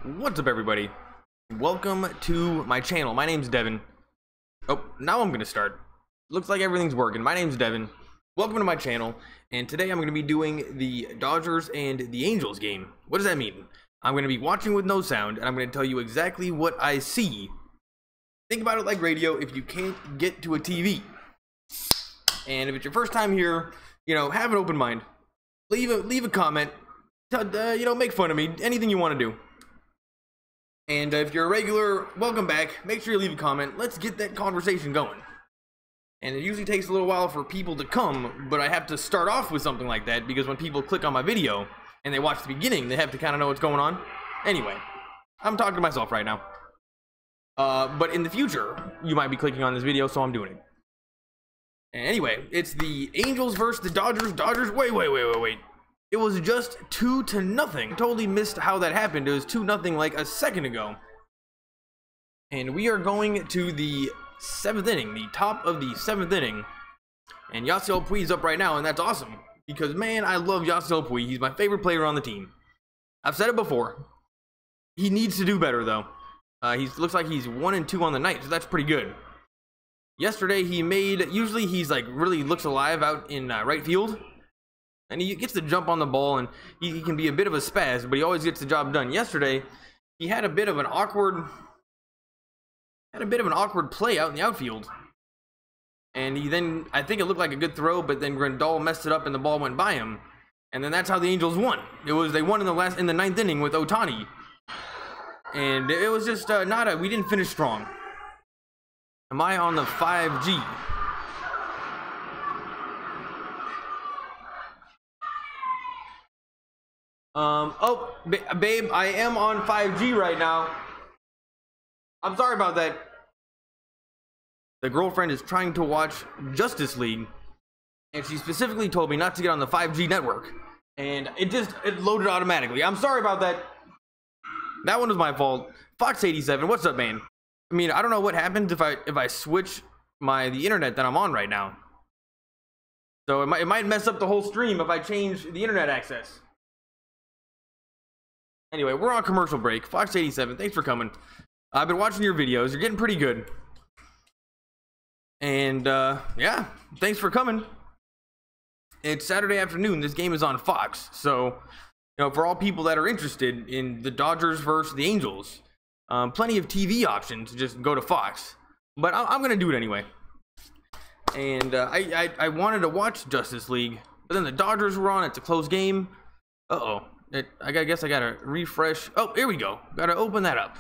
What's up, everybody? Welcome to my channel. My name's Devin. Oh, now I'm gonna start. Looks like everything's working. My name's Devin. Welcome to my channel, and today I'm gonna be doing the Dodgers and the Angels game. What does that mean? I'm gonna be watching with no sound, and I'm gonna tell you exactly what I see. Think about it like radio if you can't get to a TV. And if it's your first time here, you know, have an open mind. Leave a comment. Make fun of me. Anything you want to do. And if you're a regular, welcome back. Make sure you leave a comment. Let's get that conversation going. And it usually takes a little while for people to come, but I have to start off with something like that because when people click on my video and they watch the beginning, they have to kind of know what's going on. Anyway, I'm talking to myself right now. But in the future, you might be clicking on this video, so I'm doing it. Anyway, it's the Angels versus the Dodgers. Wait. It was just 2-0. Totally missed how that happened. It was 2-0 like a second ago. And we are going to the 7th inning, the top of the 7th inning. And Yasiel Puig's up right now, and that's awesome. Because, man, I love Yasiel Puig. He's my favorite player on the team. I've said it before. He needs to do better, though. He looks like he's 1-2 on the night, so that's pretty good. Yesterday, usually he's like really looks alive out in right field. And he gets to jump on the ball, and he can be a bit of a spaz, but he always gets the job done. Yesterday, he had a bit of an awkward play out in the outfield. And I think it looked like a good throw, but then Grandal messed it up and the ball went by him. And then that's how the Angels won. They won in the 9th inning with Ohtani. And it was just we didn't finish strong. Am I on the 5G? Babe, I am on 5G right now. I'm sorry about that. The girlfriend is trying to watch Justice League, and she specifically told me not to get on the 5G network, and it loaded automatically. I'm sorry about that. That one was my fault. Fox87, what's up, man? I mean, I don't know what happens if I switch the internet that I'm on right now. So it might mess up the whole stream if I change the internet access. Anyway, we're on commercial break. Fox87, thanks for coming. I've been watching your videos. You're getting pretty good. And, yeah, thanks for coming. It's Saturday afternoon. This game is on Fox. So, you know, for all people that are interested in the Dodgers versus the Angels, plenty of TV options. Just go to Fox. But I'm going to do it anyway. And I wanted to watch Justice League, but then the Dodgers were on. It's a close game. Uh-oh. I guess I gotta refresh. Oh, here we go. Gotta open that up.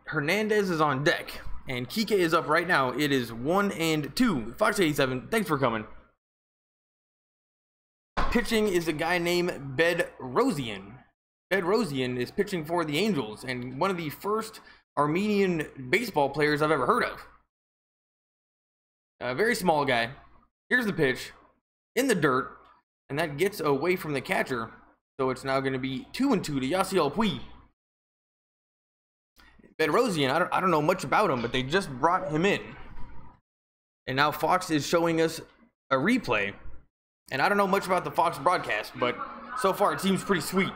Hernandez is on deck, and Kike is up right now. It is 1-2. Fox87, thanks for coming. Pitching is a guy named Bedrosian. Bedrosian is pitching for the Angels, and one of the first Armenian baseball players I've ever heard of. A very small guy. Here's the pitch. In the dirt. And that gets away from the catcher. So it's now going to be 2-2 to Yasiel Puig. Bedrosian, I don't know much about him, but they just brought him in. And now Fox is showing us a replay. And I don't know much about the Fox broadcast, but so far it seems pretty sweet.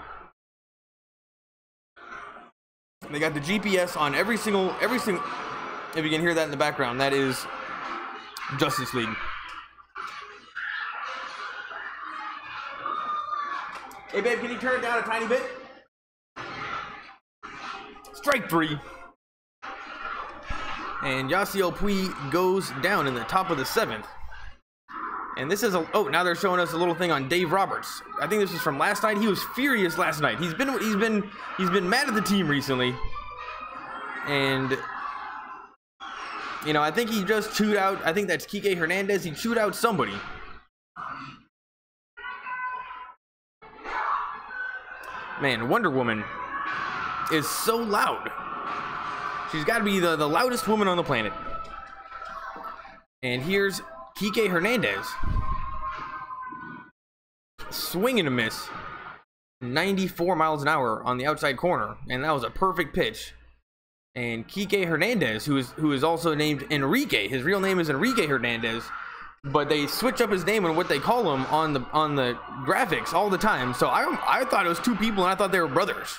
They got the GPS on every single, if you can hear that in the background, that is Justice League. Hey, babe, can you turn it down a tiny bit? Strike 3. And Yasiel Puig goes down in the top of the 7th. And this is now they're showing us a little thing on Dave Roberts. I think this is from last night. He was furious last night. He's been mad at the team recently. And you know, I think he just chewed out, I think that's Kike Hernandez. He chewed out somebody. Man, Wonder Woman is so loud. She's got to be the loudest woman on the planet. And here's Kike Hernandez. Swing and a miss. 94 miles an hour on the outside corner. And that was a perfect pitch. And Kike Hernandez, who is also named Enrique. His real name is Enrique Hernandez. but they switch up his name and what they call him on the graphics all the time. So I thought it was two people, and I thought they were brothers.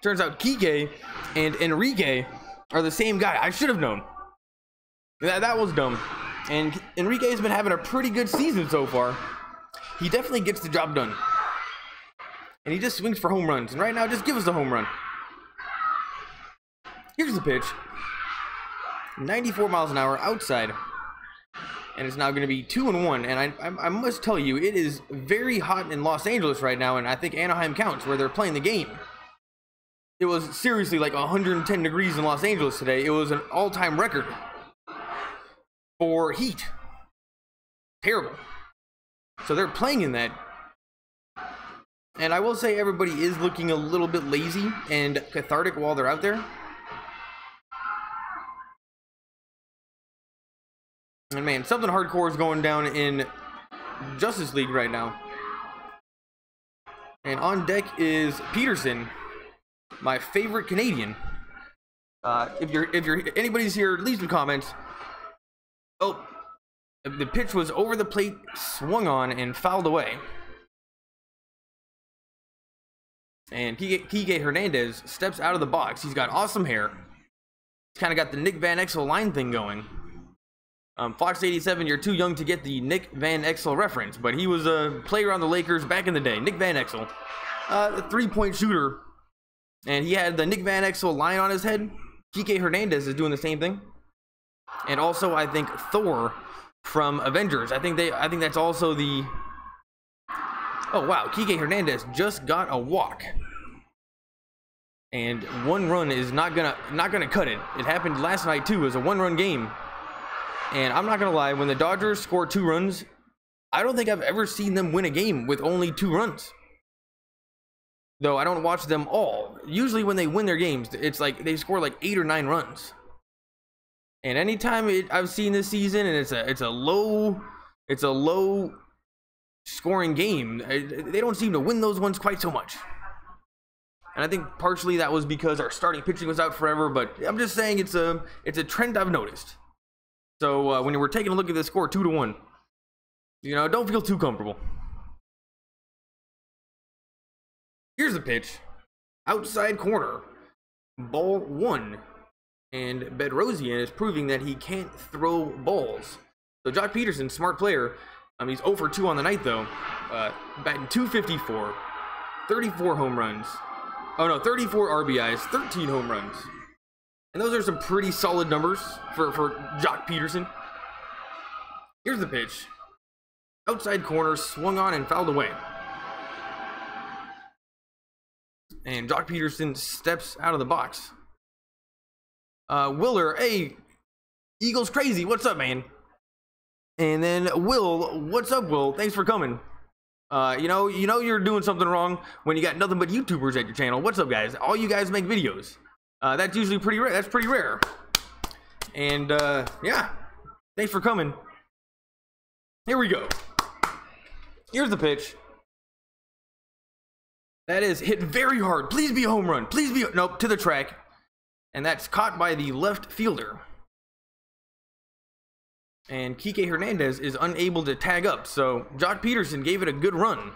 Turns out Kike and Enrique are the same guy. I should have known. That was dumb. And Enrique's been having a pretty good season so far. He definitely gets the job done. And he just swings for home runs. And right now, just give us a home run. Here's the pitch. 94 miles an hour outside. And it's now going to be 2-1. And I must tell you, it is very hot in Los Angeles right now. And I think Anaheim counts, where they're playing the game. It was seriously like 110 degrees in Los Angeles today. It was an all-time record for heat. Terrible. So they're playing in that. And I will say everybody is looking a little bit lazy and cathartic while they're out there. And man, something hardcore is going down in Justice League right now. And on deck is Peterson, my favorite Canadian. If anybody's here, leave some comments. Oh, the pitch was over the plate, swung on, and fouled away. And Kike Hernandez steps out of the box. He's got awesome hair. He's kind of got the Nick Van Exel line thing going. Fox 87, you're too young to get the Nick Van Exel reference, but he was a player on the Lakers back in the day. Nick Van Exel, a three-point shooter, and he had the Nick Van Exel line on his head. Kike Hernandez is doing the same thing, and also I think Thor from Avengers. I think that's also the. Oh wow, Kike Hernandez just got a walk, and one run is not gonna cut it. It happened last night too. It was a one-run game. And I'm not gonna lie, when the Dodgers score 2 runs, I don't think I've ever seen them win a game with only 2 runs. Though I don't watch them all. Usually when they win their games, it's like they score like 8 or 9 runs. And anytime I've seen this season, and it's a low scoring game, they don't seem to win those ones quite so much. And I think partially that was because our starting pitching was out forever. But I'm just saying it's a trend I've noticed. So when we're taking a look at this score, 2-1, you know, don't feel too comfortable. Here's the pitch, outside corner, ball 1, and Bedrosian is proving that he can't throw balls. So Jock Peterson, smart player, he's 0 for 2 on the night though, batting .254, 34 home runs. Oh no, 34 RBIs, 13 home runs. And those are some pretty solid numbers for Jock Peterson. Here's the pitch. Outside corner, swung on and fouled away. And Jock Peterson steps out of the box. Willer, hey, Eagles crazy, what's up, man? And then Will, what's up, Will? Thanks for coming. You know you're doing something wrong when you got nothing but YouTubers at your channel. What's up, guys? All you guys make videos. That's usually pretty rare. That's pretty rare. And yeah, thanks for coming. Here we go. Here's the pitch. That is hit very hard. Please be a home run. Please be nope, to the track. And that's caught by the left fielder. And Kike Hernandez is unable to tag up. So Jock Peterson gave it a good run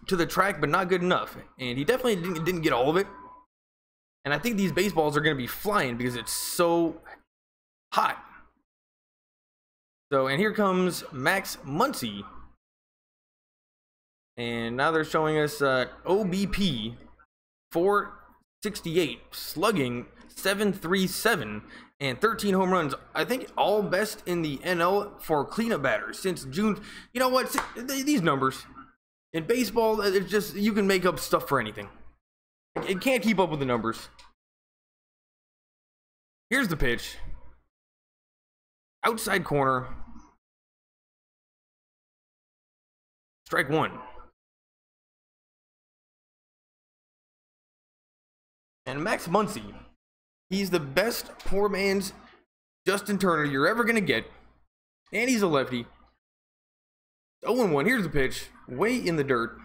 to the track, but not good enough. And he definitely didn't get all of it. And I think these baseballs are going to be flying because it's so hot. So, and here comes Max Muncy. And now they're showing us OBP 468, slugging 737, and 13 home runs. I think all best in the NL for cleanup batters since June. You know what? These numbers in baseball, it's just, you can make up stuff for anything. It can't keep up with the numbers. Here's the pitch. Outside corner. Strike 1. And Max Muncy, he's the best poor man's Justin Turner you're ever going to get. And he's a lefty. 0-1. Here's the pitch. Way in the dirt.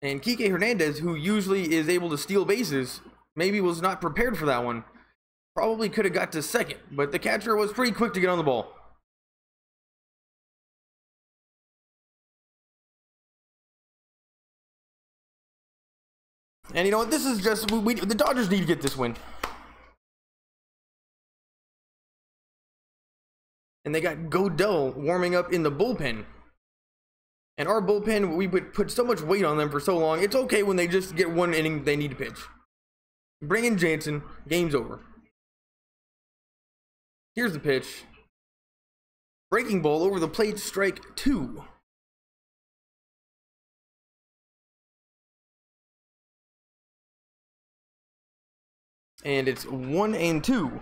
And Kike Hernandez, who usually is able to steal bases, maybe was not prepared for that one. Probably could have got to second, but the catcher was pretty quick to get on the ball. And you know what? This is just the Dodgers need to get this win. And they got Godell warming up in the bullpen. And our bullpen, we put so much weight on them for so long. It's okay when they just get one inning they need to pitch. Bring in Jansen. Game's over. Here's the pitch. Breaking ball over the plate, strike 2. And it's 1-2.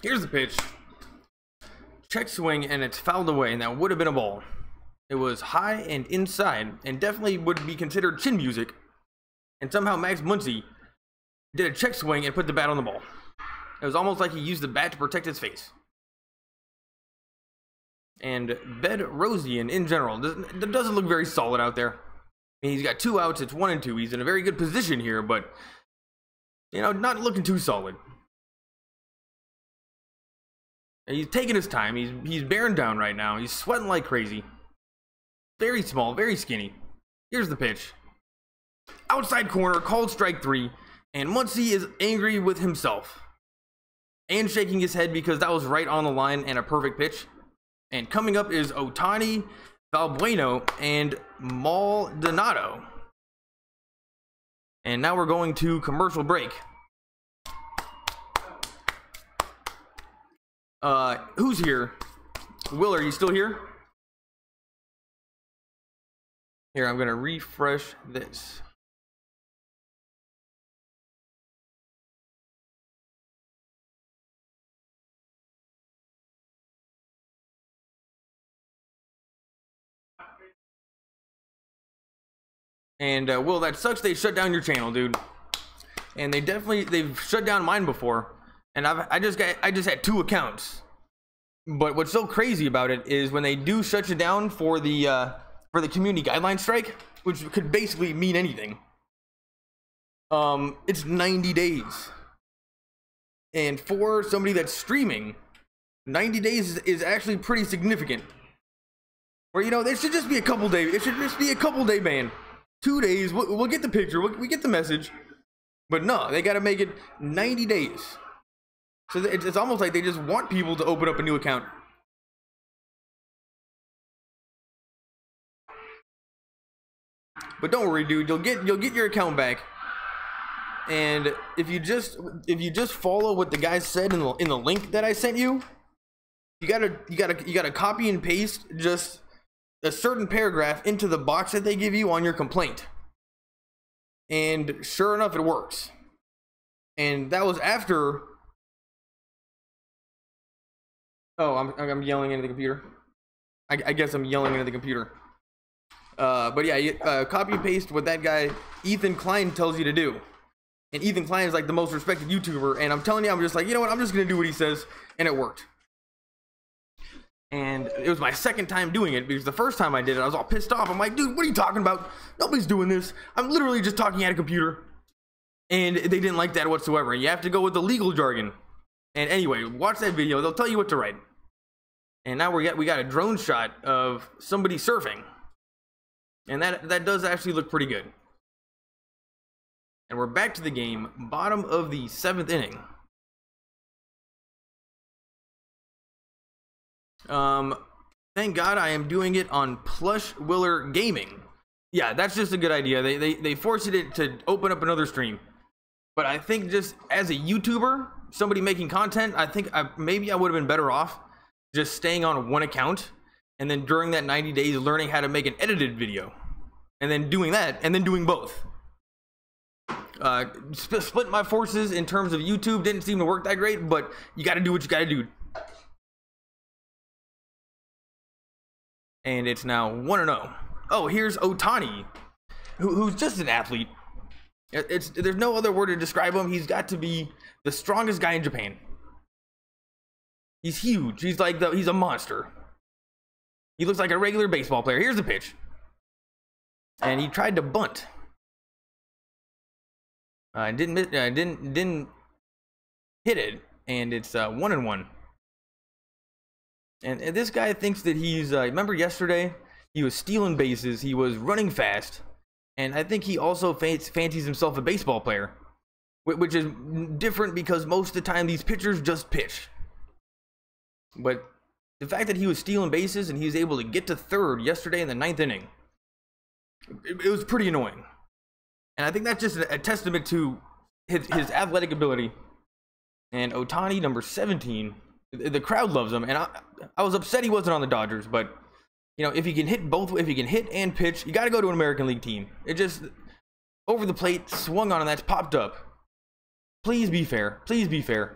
Here's the pitch. Check swing, and it's fouled away, and that would have been a ball. It was high and inside, and definitely would be considered chin music. And somehow Max Muncy did a check swing and put the bat on the ball. It was almost like he used the bat to protect his face. And Bedrosian, in general, doesn't look very solid out there. I mean, he's got 2 outs, it's 1-2. He's in a very good position here, but, you know, not looking too solid. He's taking his time. He's bearing down right now. He's sweating like crazy. Very small, very skinny. Here's the pitch. Outside corner, called strike 3. And Muncy is angry with himself. And shaking his head because that was right on the line and a perfect pitch. And coming up is Otani, Valbuena, and Maldonado. And now we're going to commercial break. Who's here? Will, are you still here? Here, I'm gonna refresh this. And Will, that sucks. They shut down your channel, dude. And they've shut down mine before. And I just had 2 accounts. But what's so crazy about it is when they do shut you down for the community guideline strike, which could basically mean anything. It's 90 days. And for somebody that's streaming, 90 days is actually pretty significant. Where, you know, it should just be a couple days. It should just be a couple day ban. 2 days, we'll get the picture, we get the message. But no, they got to make it 90 days. So it's almost like they just want people to open up a new account. But don't worry, dude, you'll get your account back. And if you just follow what the guy said in the link that I sent you, you gotta copy and paste just a certain paragraph into the box that they give you on your complaint. And sure enough, it works. And that was after. Oh, I'm yelling into the computer. I guess I'm yelling into the computer. But yeah, copy and paste what that guy Ethan Klein tells you to do. And Ethan Klein is like the most respected YouTuber, and I'm telling you, I'm just like, you know what, I'm just gonna do what he says, and it worked. And it was my second time doing it, because the first time I did it, I was all pissed off. I'm like, dude, what are you talking about? Nobody's doing this. I'm literally just talking at a computer. And they didn't like that whatsoever. You have to go with the legal jargon. And anyway, watch that video. They'll tell you what to write. And now we got a drone shot of somebody surfing. And that does actually look pretty good. And we're back to the game. Bottom of the 7th inning. Thank God I am doing it on Plush Willer Gaming. Yeah, that's just a good idea. They forced it to open up another stream. But I think just as a YouTuber, somebody making content, I think maybe I would have been better off just staying on one account, and then during that 90 days learning how to make an edited video, and then doing that, and then doing both. Split my forces in terms of YouTube didn't seem to work that great, but you got to do what you got to do. And it's now 1-0. Oh, here's Otani, who's just an athlete. There's no other word to describe him. He's got to be the strongest guy in Japan. He's huge. He's a monster. He looks like a regular baseball player. Here's the pitch. And he tried to bunt. Didn't hit it, and it's 1-1. And this guy thinks that he's. Remember yesterday, he was stealing bases, he was running fast, and I think he also fancies himself a baseball player, which is different because most of the time these pitchers just pitch. But the fact that he was stealing bases and he was able to get to third yesterday in the 9th inning, it was pretty annoying. And I think that's just a testament to his athletic ability. And Ohtani, number 17, the crowd loves him. And I was upset he wasn't on the Dodgers, but you know, if he can hit if he can hit and pitch, you got to go to an American League team. It just over the plate, swung on, and that's popped up. Please be fair. Please be fair.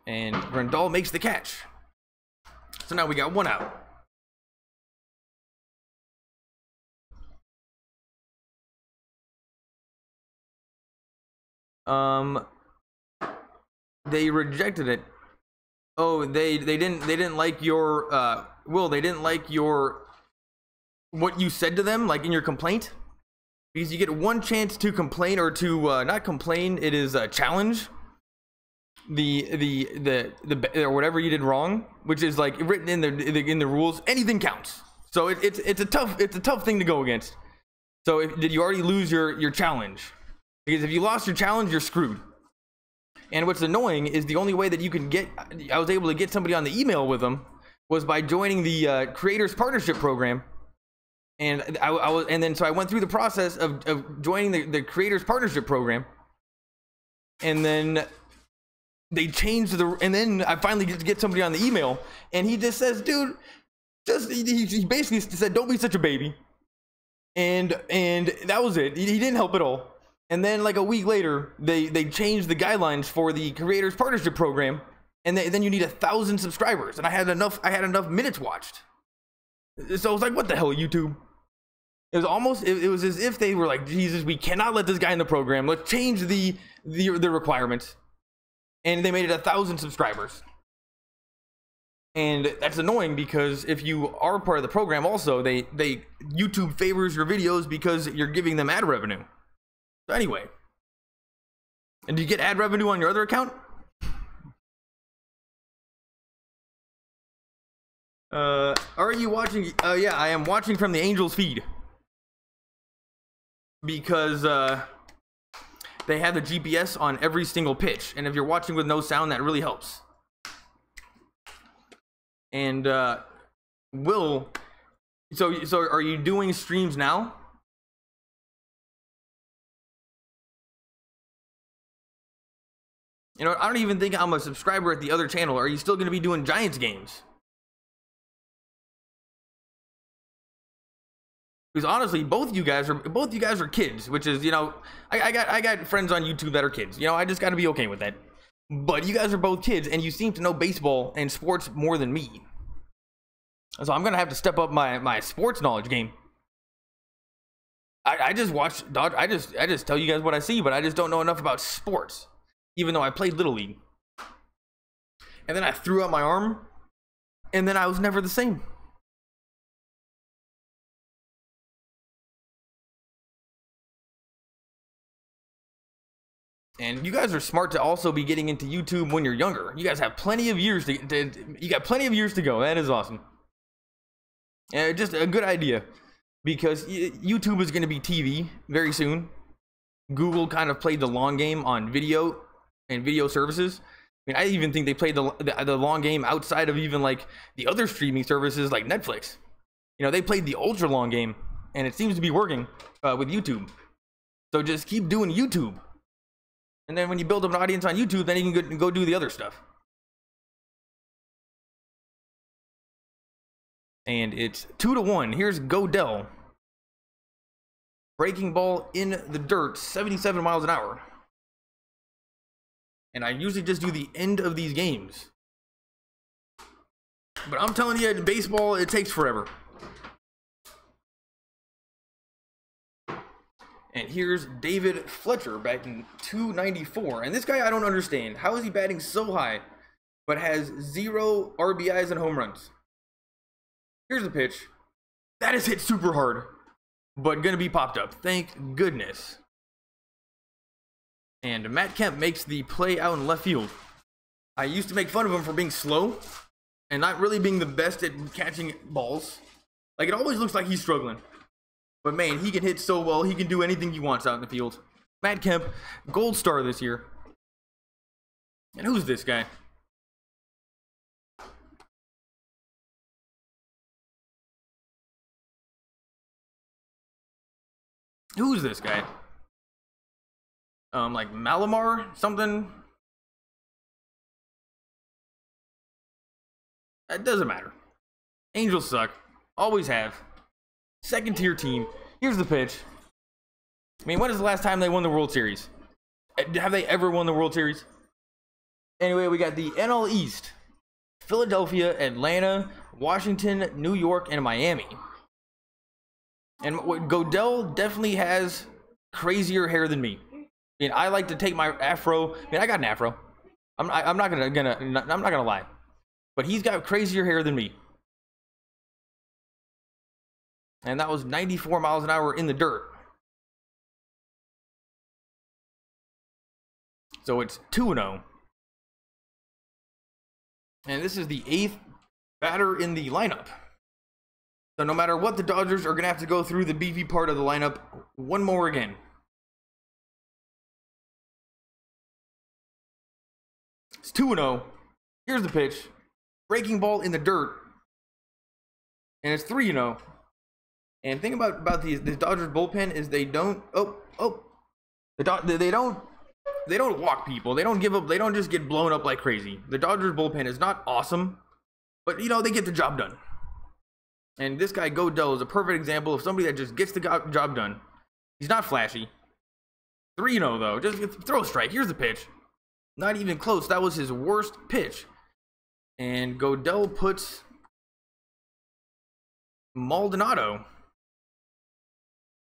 And Grandal makes the catch. So now we got 1 out. They rejected it. Oh, they didn't like your Will, they didn't like your what you said to them, like in your complaint, because you get 1 chance to complain, or to not complain, it is challenge the or whatever you did wrong, which is like written in the rules. Anything counts. So it's a tough thing to go against. So did you already lose your challenge? Because if you lost your challenge, you're screwed. And what's annoying is the only way that you can I was able to get somebody on the email with them was by joining the Creators Partnership Program. And so I went through the process of joining the Creators Partnership Program. And then they changed and then I finally get somebody on the email, and he just says, dude, he basically said, don't be such a baby. And that was it. He didn't help at all. And then like a week later, they changed the guidelines for the Creators Partnership Program, and then you need 1,000 subscribers, and I had enough minutes watched. So I was like, what the hell, YouTube? It was almost, it was as if they were like, Jesus, we cannot let this guy in the program. Let's change the requirements. And they made it 1,000 subscribers. And that's annoying because if you are part of the program, also YouTube favors your videos because you're giving them ad revenue. So anyway, and do you get ad revenue on your other account? Are you watching? Yeah, I am watching from the Angels feed because they have the GPS on every single pitch, and if you're watching with no sound, that really helps. And so are you doing streams now? You know, I don't even think I'm a subscriber at the other channel. Are you still going to be doing Giants games? Because honestly, both you guys are kids, which is, you know, I got friends on YouTube that are kids. You know, I just got to be okay with that. But you guys are both kids, and you seem to know baseball and sports more than me. So I'm gonna have to step up my sports knowledge game. I just watch Dodge. I just tell you guys what I see, but I just don't know enough about sports. Even though I played Little League. And then I threw out my arm, and then I was never the same. And you guys are smart to also be getting into YouTube when you're younger. You guys have plenty of years you got plenty of years to go. That is awesome. Just a good idea, because YouTube is going to be TV very soon. Google kind of played the long game on video and video services. I mean, I even think they played the long game outside of even like the other streaming services like Netflix. You know, they played the ultra long game, and it seems to be working with YouTube. So just keep doing YouTube. And then when you build up an audience on YouTube, then you can go do the other stuff. And it's 2-1. Here's Godell. Breaking ball in the dirt, 77 miles an hour. And I usually just do the end of these games. But I'm telling you, in baseball, it takes forever. And here's David Fletcher batting .294. And this guy, I don't understand. How is he batting so high, but has 0 RBIs and home runs? Here's the pitch. That is hit super hard, but gonna be popped up. Thank goodness. And Matt Kemp makes the play out in left field. I used to make fun of him for being slow and not really being the best at catching balls. Like, it always looks like he's struggling. But man, he can hit so well. He can do anything he wants out in the field. Matt Kemp, gold star this year. And who's this guy? Who's this guy? Like Malamar something? It doesn't matter. Angels suck. Always have. Second tier team. Here's the pitch. I mean, when is the last time they won the World Series? Have they ever won the World Series? Anyway, we got the NL East. Philadelphia, Atlanta, Washington, New York, and Miami. And Godell definitely has crazier hair than me. I mean, I like to take my afro. I mean, I got an afro. I'm not gonna lie, but he's got crazier hair than me. And that was 94 miles an hour in the dirt. So it's 2-0. And this is the 8th batter in the lineup. So no matter what, the Dodgers are going to have to go through the beefy part of the lineup one more again. It's 2-0. Here's the pitch. Breaking ball in the dirt. And it's 3-0. And the thing about these Dodgers bullpen is they don't they don't walk people. They don't give up. They don't just get blown up like crazy. The Dodgers bullpen is not awesome, but you know, they get the job done. And this guy Godell is a perfect example of somebody that just gets the job done. He's not flashy. 3-0 though. Just throw a strike. Here's the pitch. Not even close. That was his worst pitch. And Godell puts Maldonado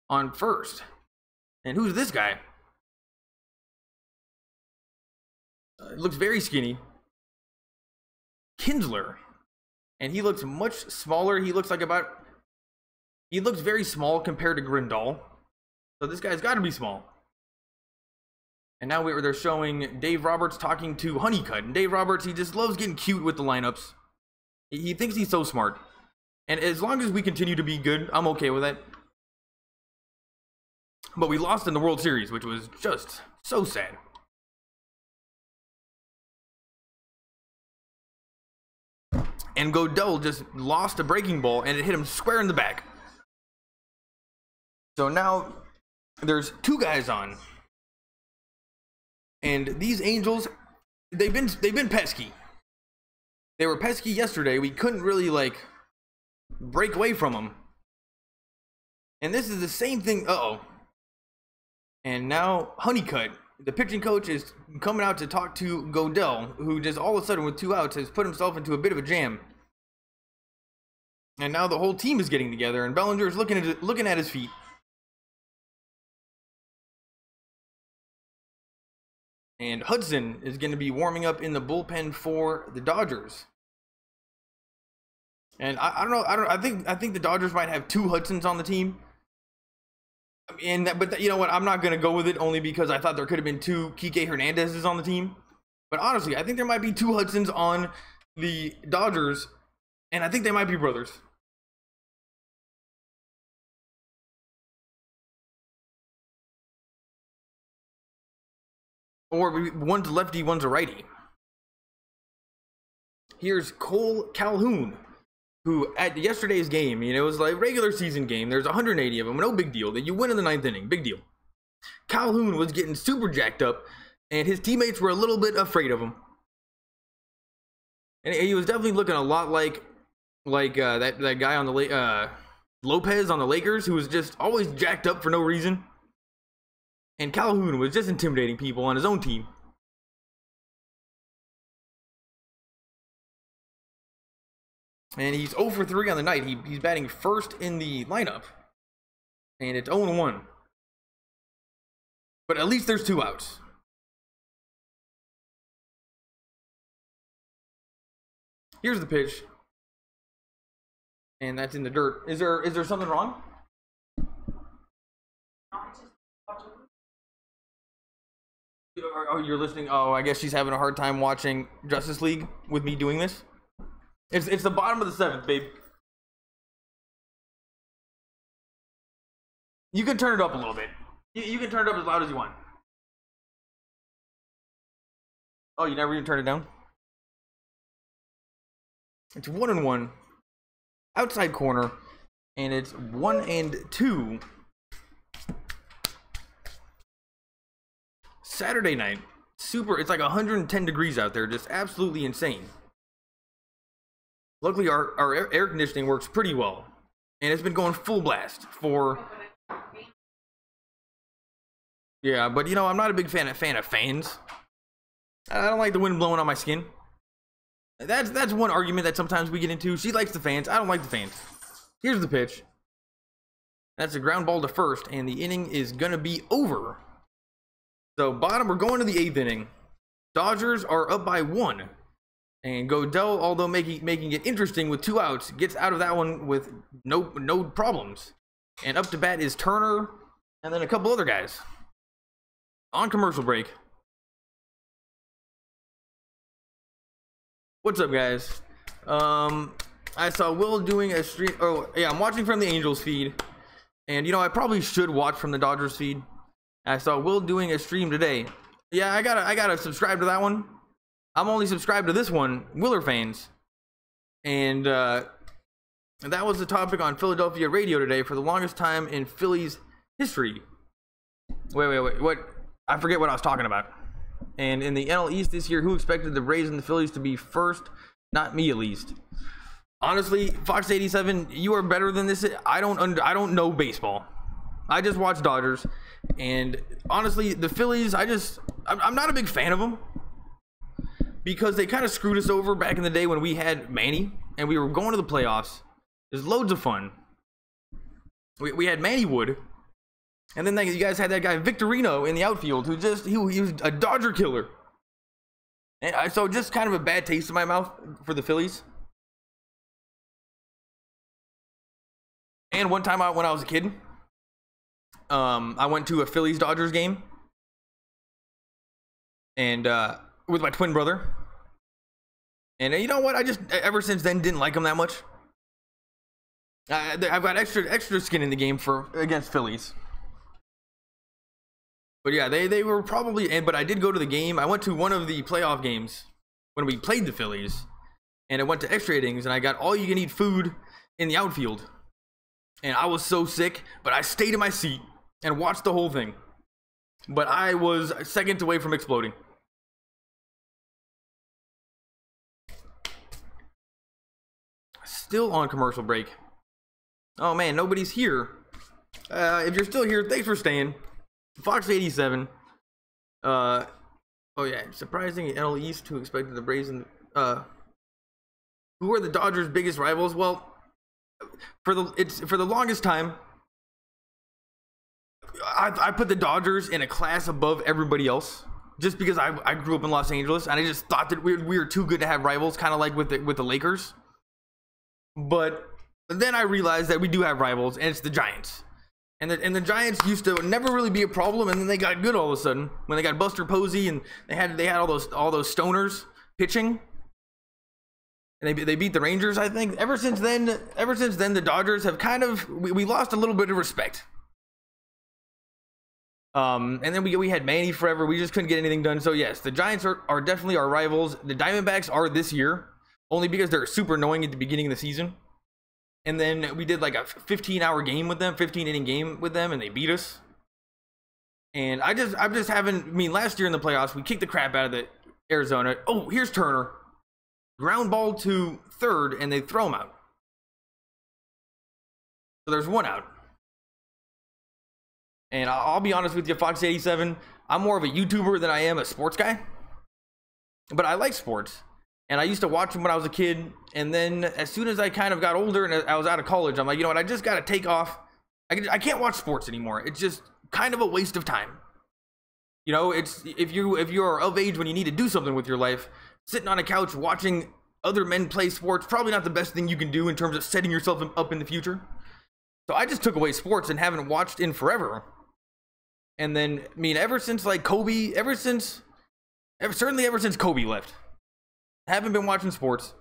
on first. And who's this guy? Looks very skinny. Kinsler. And he looks much smaller. He looks very small compared to Grindal. So this guy's got to be small. And now they're showing Dave Roberts talking to Honeycutt. And Dave Roberts, he just loves getting cute with the lineups. He thinks he's so smart. And as long as we continue to be good, I'm okay with that. But we lost in the World Series, which was just so sad. And Godell just lost a breaking ball and it hit him square in the back. So now there's 2 guys on. And these Angels, they've been pesky. They were pesky yesterday. We couldn't really like break away from them. And this is the same thing. And now Honeycutt, the pitching coach, is coming out to talk to Godell, who just all of a sudden with 2 outs has put himself into a bit of a jam. And now the whole team is getting together, and Bellinger is looking at his feet. And Hudson is going to be warming up in the bullpen for the Dodgers. And I don't know. I think the Dodgers might have 2 Hudsons on the team. But you know what? I'm not going to go with it only because I thought there could have been 2 Kike Hernandezes on the team. But honestly, I think there might be 2 Hudsons on the Dodgers, and I think they might be brothers. Or one's a lefty, one's a righty. Here's Cole Calhoun, who at yesterday's game, it was like a regular season game. There's 180 of them, no big deal. That you win in the 9th inning, big deal. Calhoun was getting super jacked up, and his teammates were a little bit afraid of him. And he was definitely looking a lot like that guy on the Lopez on the Lakers, who was just always jacked up for no reason. And Calhoun was just intimidating people on his own team. And he's 0 for 3 on the night. He's batting first in the lineup. And it's 0-1. But at least there's 2 outs. Here's the pitch. And that's in the dirt. Is there something wrong? Oh, you're listening. Oh, I guess she's having a hard time watching Justice League with me doing this. It's the bottom of the 7th, babe. You can turn it up a little bit. You can turn it up as loud as you want. Oh, you never even turned it down? It's 1-1. Outside corner. And it's 1-2. Saturday night. Super. It's like 110 degrees out there. Just absolutely insane. Luckily, our air conditioning works pretty well. And it's been going full blast for... Yeah, but you know, I'm not a big fan of fans. I don't like the wind blowing on my skin. That's one argument that sometimes we get into. She likes the fans. I don't like the fans. Here's the pitch. That's a ground ball to first, and the inning is gonna be over. So bottom, we're going to the 8th inning. Dodgers are up by 1. And Godell, although making it interesting with 2 outs, gets out of that one with no problems. And up to bat is Turner, and then a couple other guys. On commercial break. What's up, guys? I saw Will doing a stream. Oh, yeah, I'm watching from the Angels feed. And, you know, I probably should watch from the Dodgers feed. I saw Will doing a stream today. Yeah, I gotta subscribe to that one. I'm only subscribed to this one, Willer fans. And that was the topic on Philadelphia radio today for the longest time in Phillies history. Wait, what? I forget what I was talking about. And in the NL East this year, who expected the Rays and the Phillies to be first? Not me, at least. Honestly, Fox 87, you are better than this. I don't know baseball. I just watch Dodgers. And honestly, the Phillies, I'm not a big fan of them. Because they kind of screwed us over back in the day when we had Manny. And we were going to the playoffs. It was loads of fun. We had Manny Wood. And then you guys had that guy Victorino in the outfield who he was a Dodger killer. And so just kind of a bad taste in my mouth for the Phillies. And one time when I was a kid, I went to a Phillies Dodgers game. And with my twin brother. And you know what? I just ever since then didn't like him that much. I've got extra skin in the game against Phillies. But yeah, they were probably, but I did go to the game. I went to one of the playoff games when we played the Phillies, and it went to extra innings, and I got all you can eat food in the outfield. And I was so sick, but I stayed in my seat and watched the whole thing. But I was seconds away from exploding. Still on commercial break. Oh man, nobody's here. If you're still here, thanks for staying. Fox 87. Oh yeah, surprising in NL East who expected the Braves and who are the Dodgers' biggest rivals? Well, for the longest time, I put the Dodgers in a class above everybody else, just because I grew up in Los Angeles and I just thought that we were too good to have rivals, kind of like with the Lakers. But then I realized that we do have rivals, and it's the Giants. And the Giants used to never really be a problem, and then they got good all of a sudden when they got Buster Posey and they had all those stoners pitching, and they beat the Rangers. I think ever since then the Dodgers have kind of we lost a little bit of respect. And then we had Manny forever. We just couldn't get anything done. So yes, the Giants are definitely our rivals. The Diamondbacks are this year only because they're super annoying at the beginning of the season. And then we did like a 15-hour game with them, 15-inning game with them, and they beat us. And I'm just having, I mean, last year in the playoffs, we kicked the crap out of the Arizona. Oh, here's Turner. Ground ball to third, and they throw him out. So there's 1 out. And I'll be honest with you, Fox 87, I'm more of a YouTuber than I am a sports guy. But I like sports. And I used to watch them when I was a kid. And then as soon as I kind of got older and I was out of college, I'm like, you know what? I just got to take off. I can't watch sports anymore. It's just kind of a waste of time. You know, it's if you're of age when you need to do something with your life, sitting on a couch watching other men play sports, probably not the best thing you can do in terms of setting yourself up in the future. So I just took away sports and haven't watched in forever. And then, I mean, ever since like Kobe, certainly ever since Kobe left, haven't been watching sports.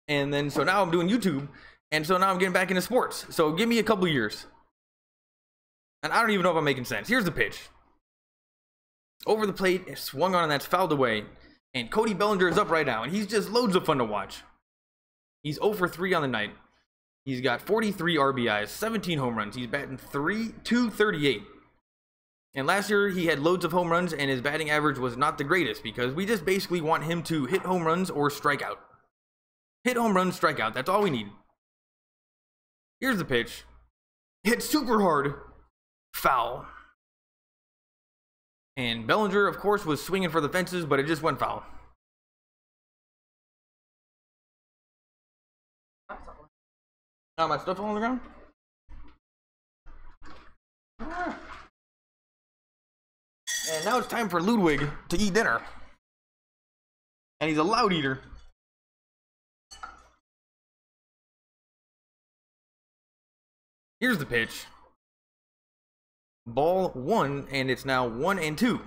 And then, so now I'm doing YouTube. And so now I'm getting back into sports. So give me a couple years. And I don't even know if I'm making sense. Here's the pitch. Over the plate, it swung on, and that's fouled away. And Cody Bellinger is up right now, and he's just loads of fun to watch. He's 0 for 3 on the night. He's got 43 RBIs, 17 home runs. He's batting .238. And last year, he had loads of home runs, and his batting average was not the greatest because we just basically want him to hit home runs or strike out. Hit home runs, strike out. That's all we need. Here's the pitch. Hit super hard. Foul. And Bellinger, of course, was swinging for the fences, but it just went foul. Oh, my stuff on the ground? And now it's time for Ludwig to eat dinner. And he's a loud eater. Here's the pitch. Ball 1, and it's now 1-2.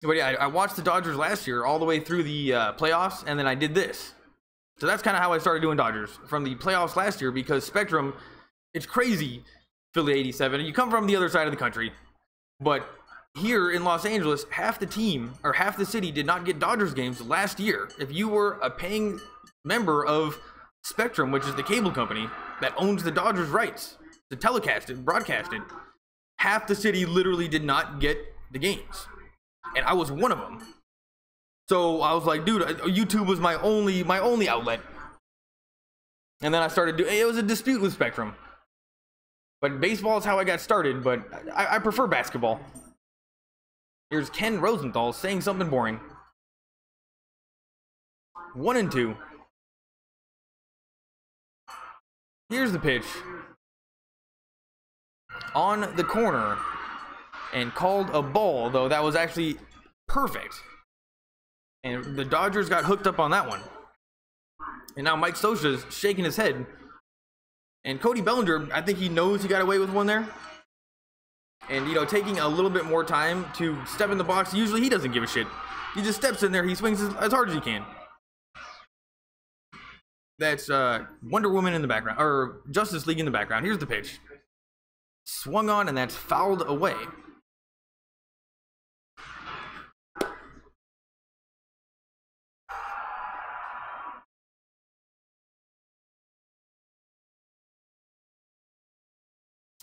But yeah, I watched the Dodgers last year all the way through the playoffs, and then I did this. So that's kind of how I started doing Dodgers from the playoffs last year, because Spectrum, it's crazy, Philly 87. You come from the other side of the country, but here in Los Angeles, half the team or half the city did not get Dodgers games last year. If you were a paying member of Spectrum, which is the cable company that owns the Dodgers rights to telecast it, broadcast it, half the city literally did not get the games, and I was one of them. So I was like, dude, YouTube was my only outlet. And then I started doing, it was a dispute with Spectrum, but baseball is how I got started. But I prefer basketball. Here's Ken Rosenthal saying something boring. 1-2. Here's the pitch. On the corner. And called a ball, though that was actually perfect. And the Dodgers got hooked up on that one. And now Mike Scioscia's shaking his head. And Cody Bellinger, I think he knows he got away with one there. And, you know, taking a little bit more time to step in the box, usually he doesn't give a shit. He just steps in there, he swings as hard as he can. That's Wonder Woman in the background, or Justice League in the background. Here's the pitch. Swung on, and that's fouled away.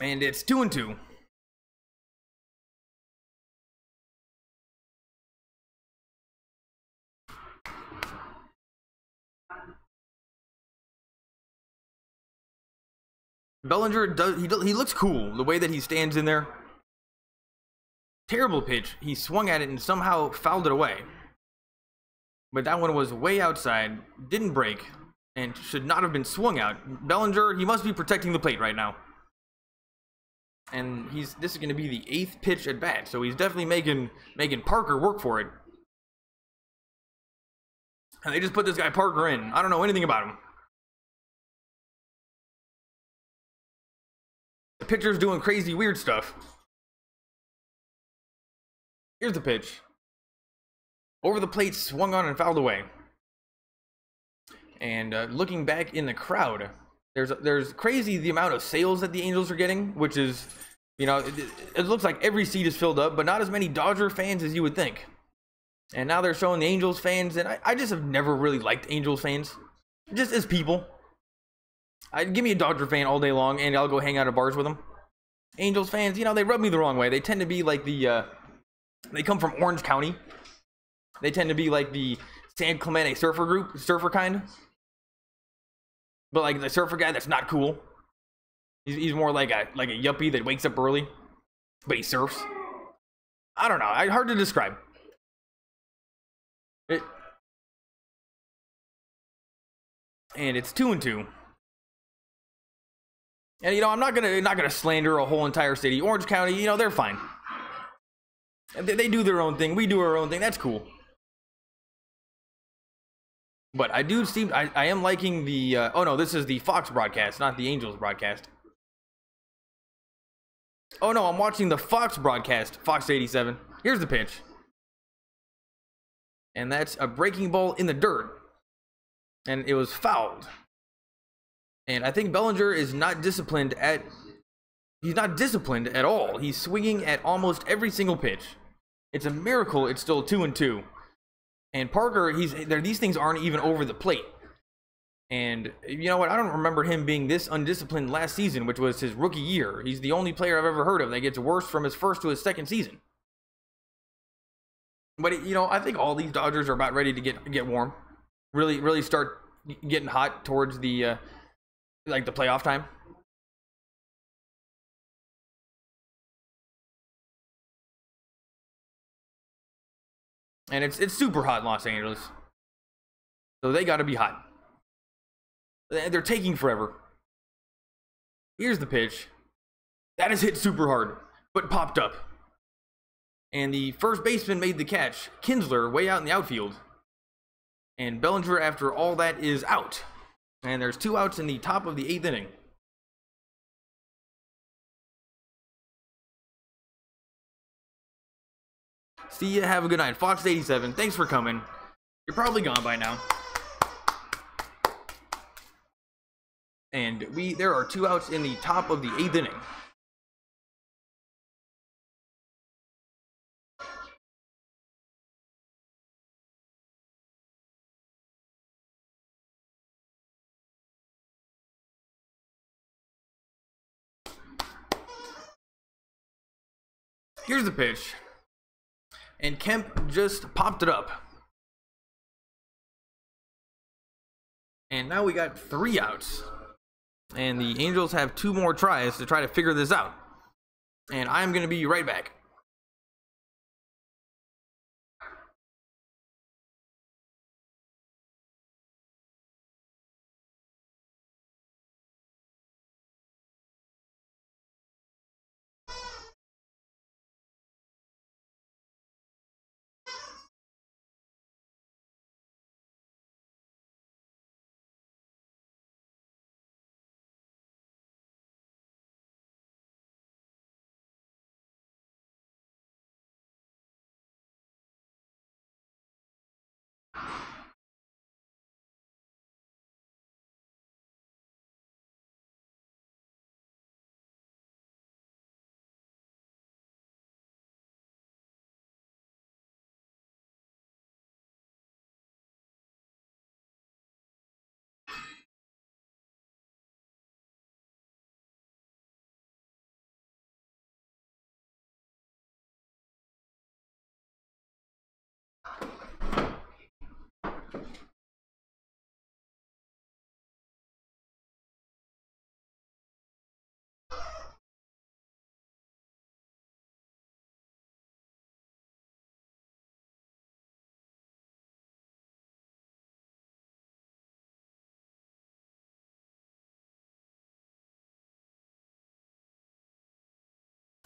And it's 2-2. Bellinger he looks cool the way that he stands in there. Terrible pitch. He swung at it and somehow fouled it away. But that one was way outside, didn't break, and should not have been swung out. Bellinger, he must be protecting the plate right now. And this is going to be the 8th pitch at bat, so he's definitely making Parker work for it. And they just put this guy Parker in. I don't know anything about him. The pitcher's doing crazy weird stuff. Here's the pitch. Over the plate, swung on and fouled away. And looking back in the crowd, there's crazy the amount of sales that the Angels are getting, which is, you know, it looks like every seat is filled up, but not as many Dodger fans as you would think. And now they're showing the Angels fans, and I just have never really liked Angels fans, just as people. Give me a Dodger fan all day long, and I'll go hang out at bars with them. Angels fans, you know, they rub me the wrong way. They tend to be like they come from Orange County. They tend to be like the San Clemente surfer kind. But like the surfer guy that's not cool. He's more like a yuppie that wakes up early, but he surfs. I don't know. Hard to describe. And it's 2-2. And, you know, I'm not gonna slander a whole entire city. Orange County, you know, they're fine. They do their own thing. We do our own thing. That's cool. But I am liking the. Oh no, this is the Fox broadcast, not the Angels broadcast. Oh no, I'm watching the Fox broadcast. Fox 87. Here's the pitch. And that's a breaking ball in the dirt. And it was fouled. And I think Bellinger is not disciplined at... He's not disciplined at all. He's swinging at almost every single pitch. It's a miracle it's still 2-2. And Parker, these things aren't even over the plate. And you know what? I don't remember him being this undisciplined last season, which was his rookie year. He's the only player I've ever heard of that gets worse from his first to his second season. But you know, I think all these Dodgers are about ready to get warm. Really start getting hot towards the like the playoff time. And it's super hot in Los Angeles. So they got to be hot. They're taking forever. Here's the pitch. That is hit super hard, but popped up. And the first baseman made the catch. Kinsler way out in the outfield. And Bellinger, after all that, is out. And there's 2 outs in the top of the 8th inning. See ya, have a good night. Fox 87, thanks for coming. You're probably gone by now. And there are 2 outs in the top of the 8th inning. Here's the pitch. And Kemp just popped it up. And now we got 3 outs. And the Angels have 2 more tries to try to figure this out. And I'm going to be right back.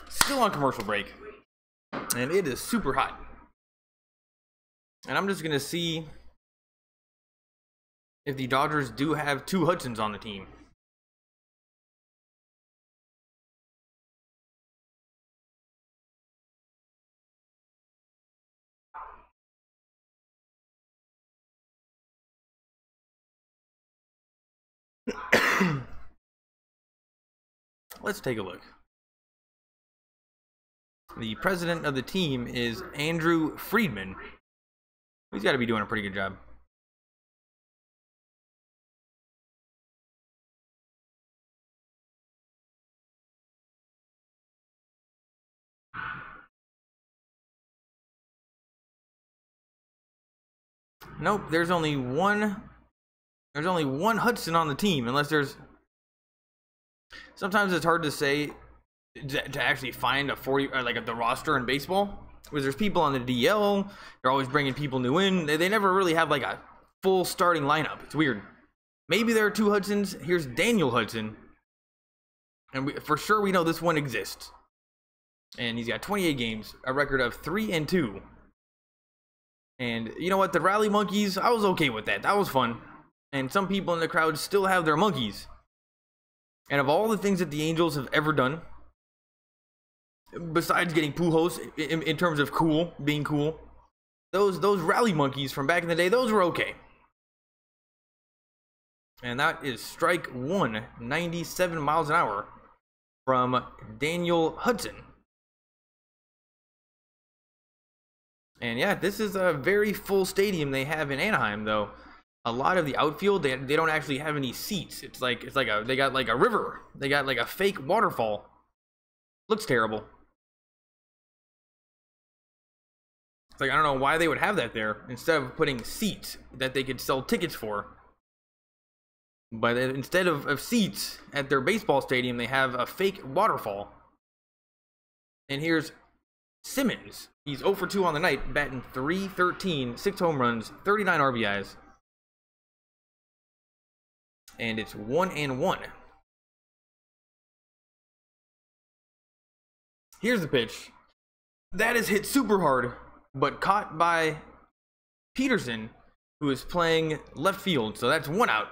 Still on commercial break. And it is super hot. And I'm just going to see if the Dodgers do have 2 Hudsons on the team. Let's take a look. The president of the team is Andrew Friedman. He's got to be doing a pretty good job. Nope, there's only one Hudson on the team, unless there's... Sometimes it's hard to say to actually find a 40 like the roster in baseball, because there's people on the DL. They're always bringing people new in. They never really have like a full starting lineup. It's weird. Maybe there are 2 Hudsons. Here's Daniel Hudson, and for sure we know this one exists. And he's got 28 games, a record of 3-2. And you know what? The Rally Monkeys, I was okay with that. That was fun. And some people in the crowd still have their monkeys. And of all the things that the Angels have ever done, besides getting Pujols in terms of being cool. Those rally monkeys from back in the day, those were okay. And that is strike one, 97 miles an hour from Daniel Hudson. And yeah, this is a very full stadium they have in Anaheim, though. A lot of the outfield, they don't actually have any seats. It's like they got like a river. They got like a fake waterfall. Looks terrible. It's like, I don't know why they would have that there instead of putting seats that they could sell tickets for. But instead of seats at their baseball stadium, they have a fake waterfall. And here's Simmons. He's 0 for 2 on the night, batting .313, 6 home runs, 39 RBIs. And it's 1-1. Here's the pitch. That is hit super hard, but caught by Peterson, who is playing left field. So that's 1 out.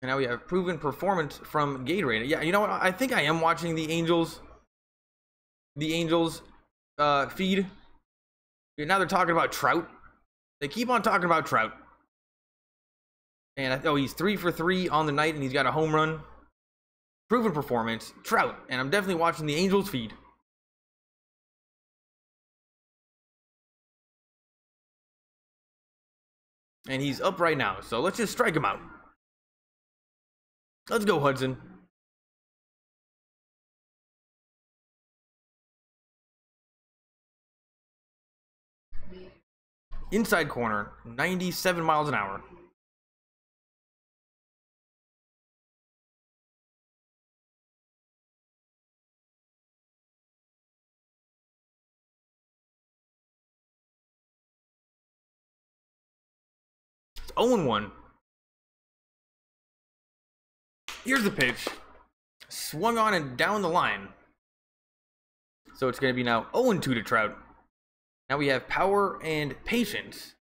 And now we have proven performance from Gatorade. Yeah, you know what? I think I am watching the Angels feed. Now they're talking about Trout. They keep on talking about Trout. And he's 3 for 3 on the night, and he's got a home run. Proven performance, Trout. And I'm definitely watching the Angels feed. And he's up right now, so let's just strike him out. Let's go, Hudson. Inside corner, 97 miles an hour. It's 0-1. Here's the pitch. Swung on and down the line. So it's going to be now 0-2 to Trout. Now we have power and patience.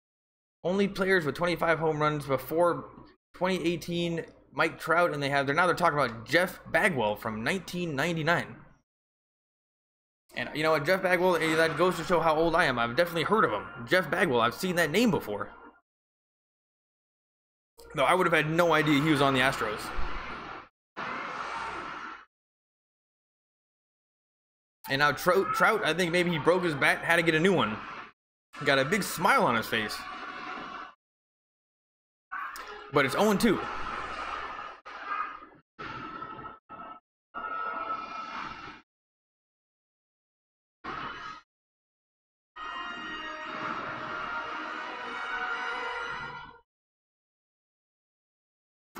Only players with 25 home runs before 2018, Mike Trout, and they're talking about Jeff Bagwell from 1999. And you know what, Jeff Bagwell, that goes to show how old I am. I've definitely heard of him. Jeff Bagwell, I've seen that name before. Though I would have had no idea he was on the Astros. And now Trout, I think maybe he broke his bat, had to get a new one. Got a big smile on his face. But it's 0-2.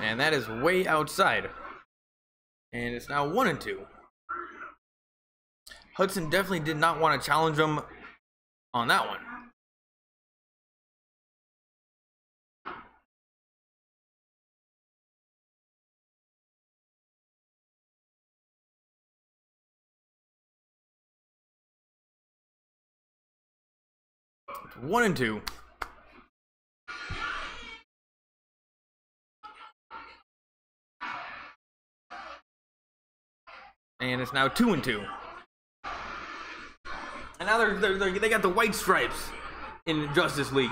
And that is way outside. And it's now 1-2. Hudson definitely did not want to challenge him on that one. It's 1-2. And it's now 2-2. And now they got the white stripes in Justice League.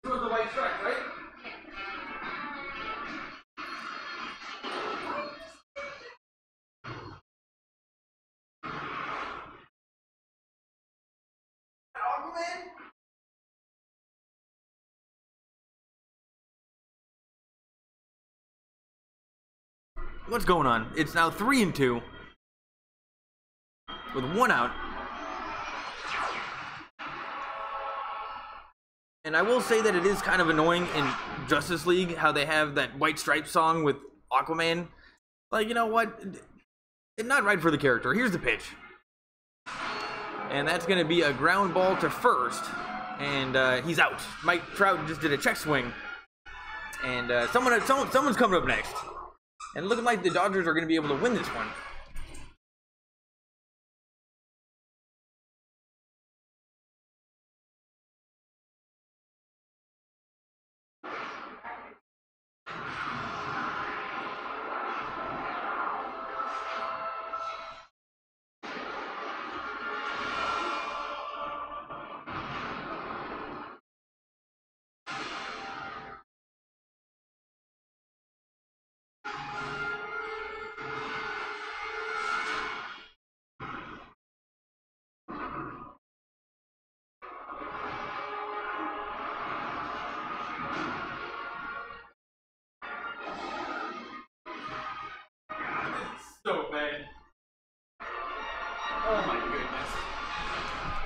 The white stripes, right? What's going on? It's now 3-2 with 1 out. And I will say that it is kind of annoying in Justice League how they have that White Stripes song with Aquaman. Like, you know what? It's not right for the character. Here's the pitch. And that's going to be a ground ball to first. And he's out. Mike Trout just did a check swing. And someone's coming up next. And looking like the Dodgers are going to be able to win this one.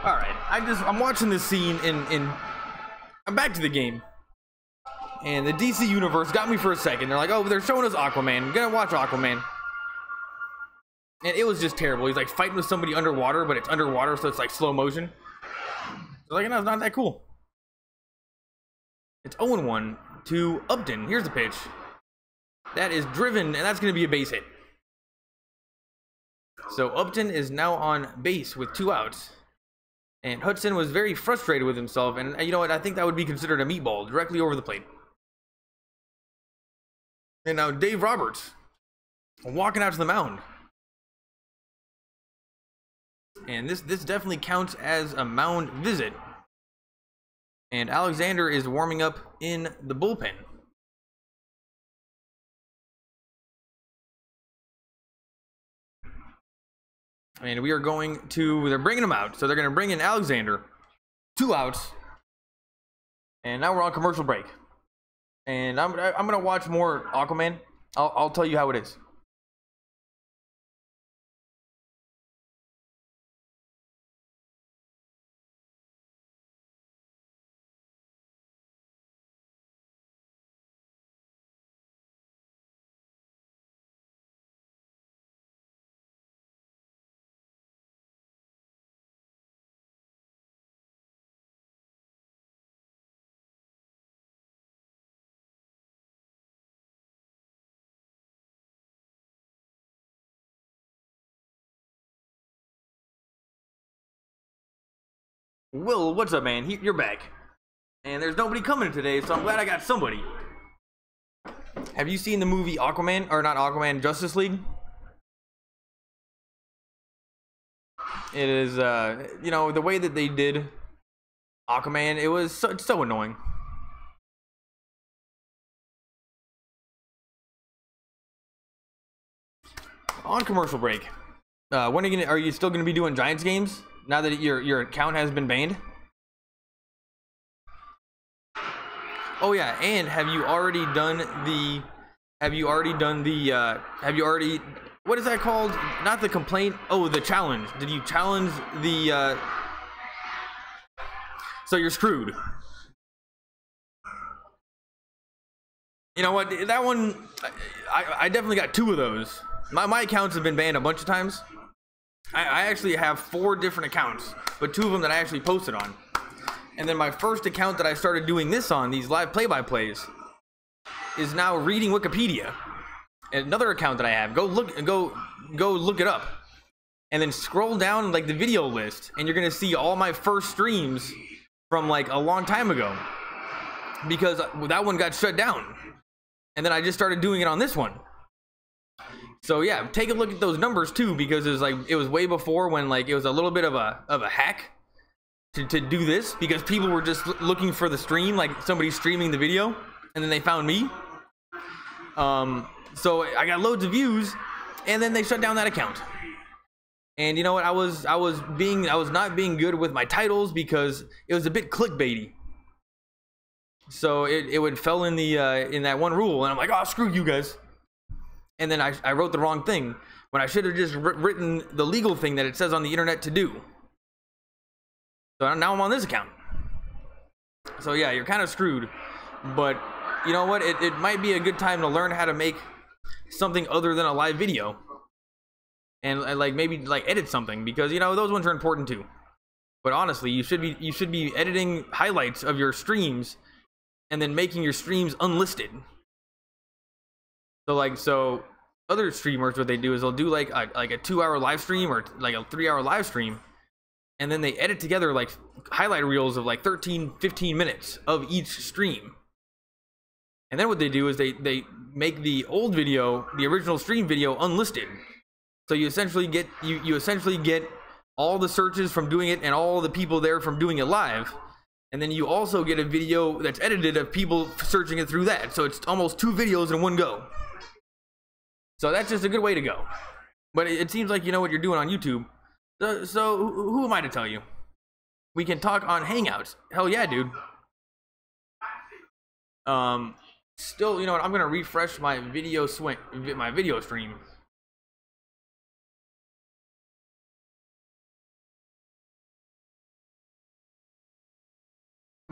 All right, I'm watching this scene in I'm back to the game, and the DC universe got me for a second. They're like, oh, they're showing us Aquaman. I'm gonna watch Aquaman, and it was just terrible. He's like fighting with somebody underwater, but it's underwater, so it's like slow motion. So like, no, it's not that cool. It's 0-1 to Upton. Here's the pitch. That is driven, and that's gonna be a base hit. So Upton is now on base with 2 outs. And Hudson was very frustrated with himself, and you know what? I think that would be considered a meatball directly over the plate. And now Dave Roberts walking out to the mound. And this definitely counts as a mound visit. And Alexander is warming up in the bullpen. And we are going to, they're bringing him out. So they're going to bring in Alexander. 2 outs. And now we're on commercial break. And I'm going to watch more Aquaman. I'll tell you how it is. Will, what's up, man? You're back. And there's nobody coming today, so I'm glad I got somebody. Have you seen the movie Aquaman? Or not Aquaman, Justice League? It is, you know, the way that they did Aquaman, it's so annoying. On commercial break. When are you still gonna be doing Giants games now that your account has been banned? Oh yeah, and have you already what is that called? Not the complaint, oh, the challenge. Did you challenge the so you're screwed. You know what, that one, I definitely got 2 of those. My accounts have been banned a bunch of times. I actually have 4 different accounts, but 2 of them that I actually posted on. And then my first account that I started doing this on, these live play-by-plays, is now reading Wikipedia. Another account that I have, go look it up, and then scroll down like the video list, and you're gonna see all my first streams from like a long time ago, because that one got shut down, and then I just started doing it on this one. So yeah, take a look at those numbers too, because it was way before when like it was a little bit of a hack to do this, because people were just looking for the stream, like somebody streaming the video, and then they found me. So I got loads of views, and then they shut down that account. And you know what? I was not being good with my titles because it was a bit clickbaity. So it would fell in the in that one rule, and I'm like, oh, screw you guys. And then I wrote the wrong thing when I should have just written the legal thing that it says on the internet to do. So now I'm on this account. So yeah, you're kind of screwed. But you know what? It might be a good time to learn how to make something other than a live video. And like maybe like edit something, because you know those ones are important too. But honestly, you should be editing highlights of your streams and then making your streams unlisted. So other streamers, what they do is they'll do like a 2-hour live stream or like a 3-hour live stream, and then they edit together like highlight reels of like 13-15 minutes of each stream. And then what they do is they make the old video, the original stream video, unlisted. So you essentially get all the searches from doing it and all the people there from doing it live. And then you also get a video that's edited of people searching it through that. So it's almost 2 videos in one go. So that's just a good way to go. But it seems like you know what you're doing on YouTube. So who am I to tell you? We can talk on Hangouts. Hell yeah, dude. Still, you know what? I'm gonna refresh my video stream.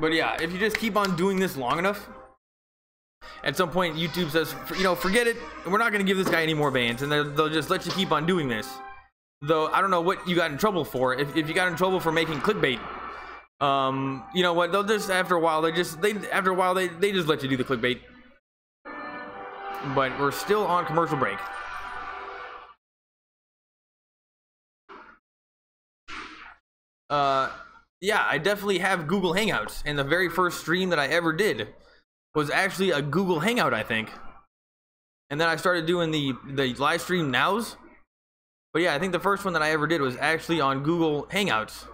But yeah, if you just keep on doing this long enough, at some point YouTube says, you know, forget it, we're not going to give this guy any more bans, and they'll just let you keep on doing this. Though I don't know what you got in trouble for. If you got in trouble for making clickbait, you know what, they'll just, after a while, they just let you do the clickbait. But we're still on commercial break. Yeah, I definitely have Google Hangouts, and the very first stream that I ever did was actually a Google Hangout, I think. And then I started doing the live stream nows. But yeah, I think the first one that I ever did was actually on Google Hangouts.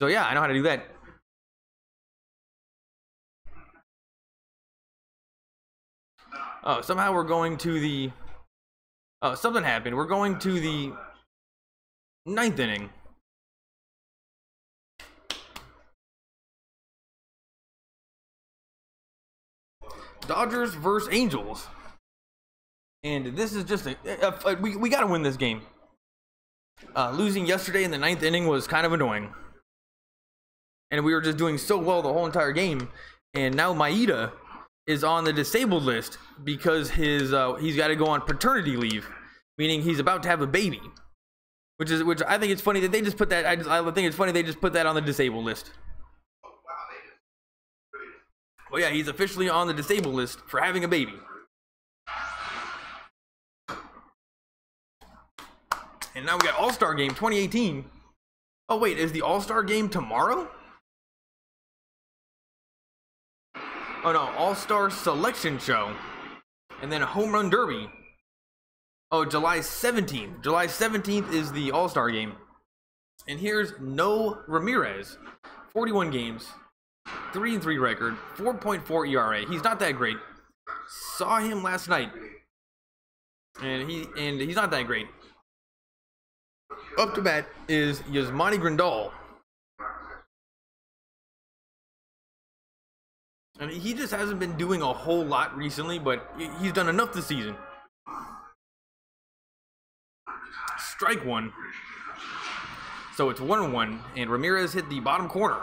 So yeah, I know how to do that. Oh, somehow we're going to the... Oh, something happened. We're going to the 9th inning. Dodgers versus Angels. And this is just we got to win this game. Losing yesterday in the 9th inning was kind of annoying. And we were just doing so well the whole entire game. And now Maeda is on the disabled list because he's got to go on paternity leave, meaning he's about to have a baby. Which I think it's funny that they just put that. I think it's funny they just put that on the disabled list. Well, yeah, he's officially on the disabled list for having a baby. And now we got All-Star Game 2018. Oh, wait, is the All-Star Game tomorrow? Oh, no, All-Star Selection Show. And then Home Run Derby. Oh, July 17th. July 17th is the All-Star Game. And here's No Ramirez. 41 games. 3-3 record, 4.4 ERA. He's not that great. Saw him last night, and he's not that great. Up to bat is Yasmani Grandal, and he just hasn't been doing a whole lot recently, but he's done enough this season. Strike one. So it's 1-1, and Ramirez hit the bottom corner.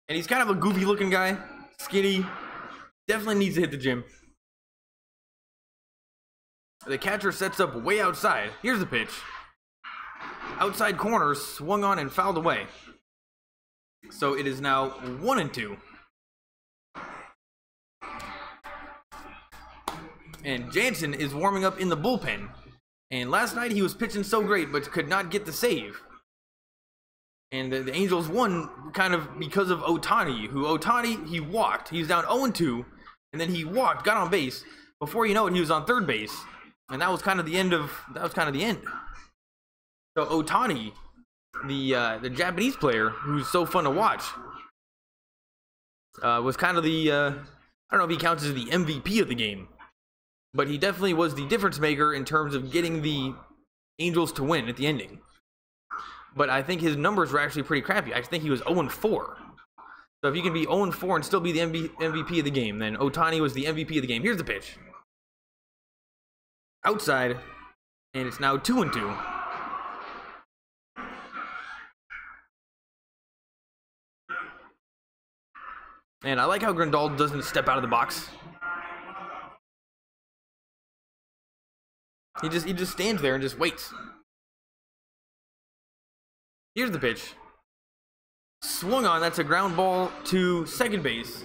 And he's kind of a goofy looking guy, skinny, definitely needs to hit the gym. The catcher sets up way outside. Here's the pitch. Outside corner, swung on and fouled away. So it is now 1-2. And Jansen is warming up in the bullpen. And last night he was pitching so great, but could not get the save. And the Angels won kind of because of Ohtani, he walked. He was down 0-2, and then he walked, got on base. Before you know it, he was on third base, and that was kind of the end. So Ohtani, the Japanese player who's so fun to watch, was kind of the I don't know if he counts as the MVP of the game, but he definitely was the difference maker in terms of getting the Angels to win at the ending. But I think his numbers were actually pretty crappy. I think he was 0-4. So if you can be 0-4 and still be the MVP of the game, then Ohtani was the MVP of the game. Here's the pitch. Outside, and it's now 2-2. And I like how Grandal doesn't step out of the box. He just stands there and just waits. Here's the pitch. Swung on, that's a ground ball to second base.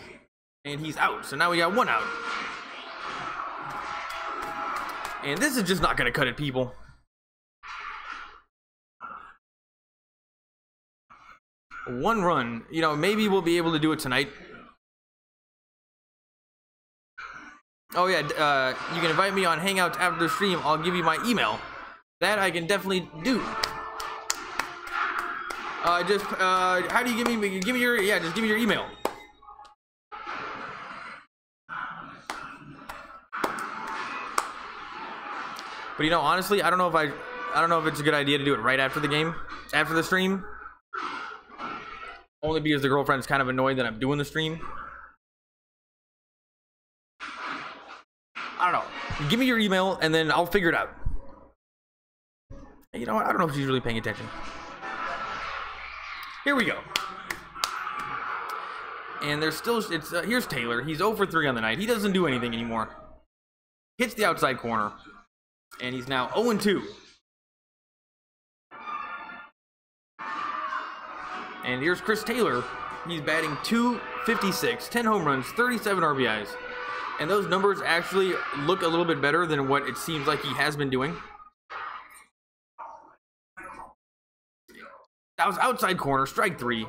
And he's out. So now we got 1 out. And this is just not going to cut it, people. One run. You know, maybe we'll be able to do it tonight. Oh yeah, you can invite me on Hangouts after the stream. I'll give you my email. That I can definitely do. How do you give me your, just give me your email. But you know, honestly, I don't know if it's a good idea to do it right after the game, after the stream. Only because the girlfriend's kind of annoyed that I'm doing the stream. I don't know. Give me your email and then I'll figure it out. You know what? I don't know if she's really paying attention. Here we go. And there's still, here's Taylor. He's 0 for 3 on the night. He doesn't do anything anymore. Hits the outside corner. And he's now 0 and 2. And here's Chris Taylor. He's batting .256, 10 home runs, 37 RBIs. And those numbers actually look a little bit better than what it seems like he has been doing. That was outside corner, strike 3.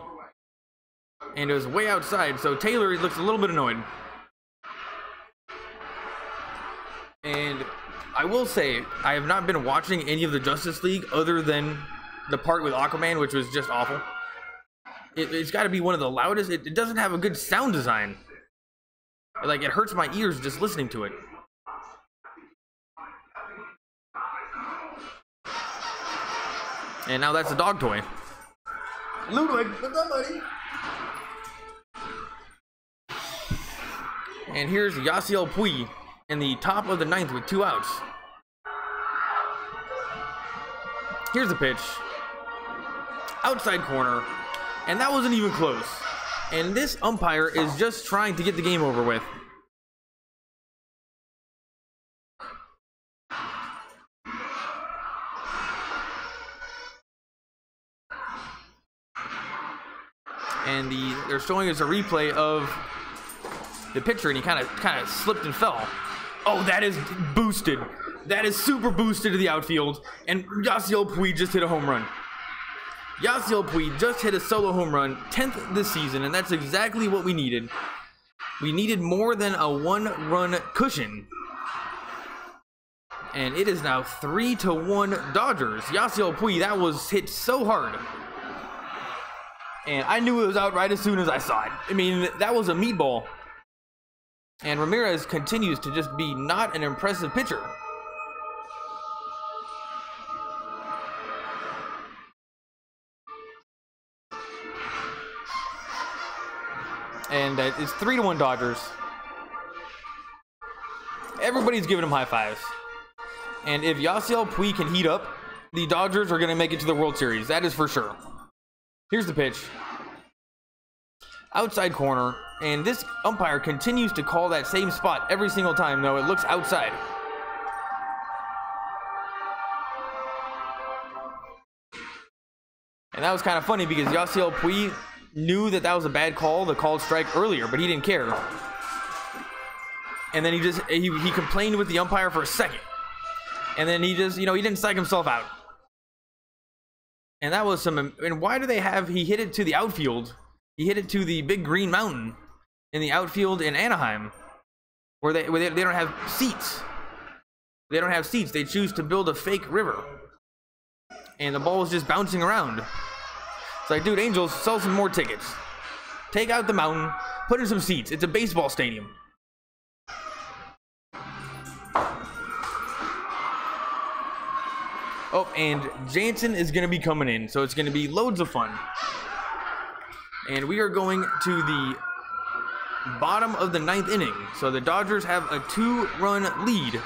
And it was way outside, so Taylor looks a little bit annoyed. And I will say, I have not been watching any of the Justice League other than the part with Aquaman, which was just awful. It's got to be one of the loudest. It doesn't have a good sound design. Like, it hurts my ears just listening to it. And now that's a dog toy. Ludwig, what's up, buddy? And here's Yasiel Puig in the top of the 9th with 2 outs. Here's the pitch. Outside corner. And that wasn't even close. And this umpire is just trying to get the game over with. And they're showing us a replay of the pitcher, and he kind of slipped and fell. Oh, that is boosted. That is super boosted to the outfield. And Yasiel Puig just hit a home run. Yasiel Puig just hit a solo home run, 10th this season, and that's exactly what we needed. We needed more than a 1-run cushion. And it is now 3-1 Dodgers. Yasiel Puig, that was hit so hard. And I knew it was out right as soon as I saw it. I mean, that was a meatball. And Ramirez continues to just be not an impressive pitcher. And it's 3-1 Dodgers. Everybody's giving him high fives. And if Yasiel Puig can heat up, the Dodgers are going to make it to the World Series. That is for sure. Here's the pitch. Outside corner. And this umpire continues to call that same spot every single time, though it looks outside. And that was kind of funny because Yasiel Puig knew that was a bad call, the called strike earlier, but he didn't care. And then he complained with the umpire for a second. And then he just, he didn't psych himself out. And that was and why do they he hit it to the outfield? He hit it to the big green mountain in the outfield in Anaheim, where they don't have seats. They don't have seats. They choose to build a fake river. And the ball was just bouncing around. It's like, dude, Angels, sell some more tickets. Take out the mountain, put in some seats. It's a baseball stadium. Oh, and Jansen is going to be coming in, so it's going to be loads of fun. And we are going to the bottom of the 9th inning. So the Dodgers have a 2-run lead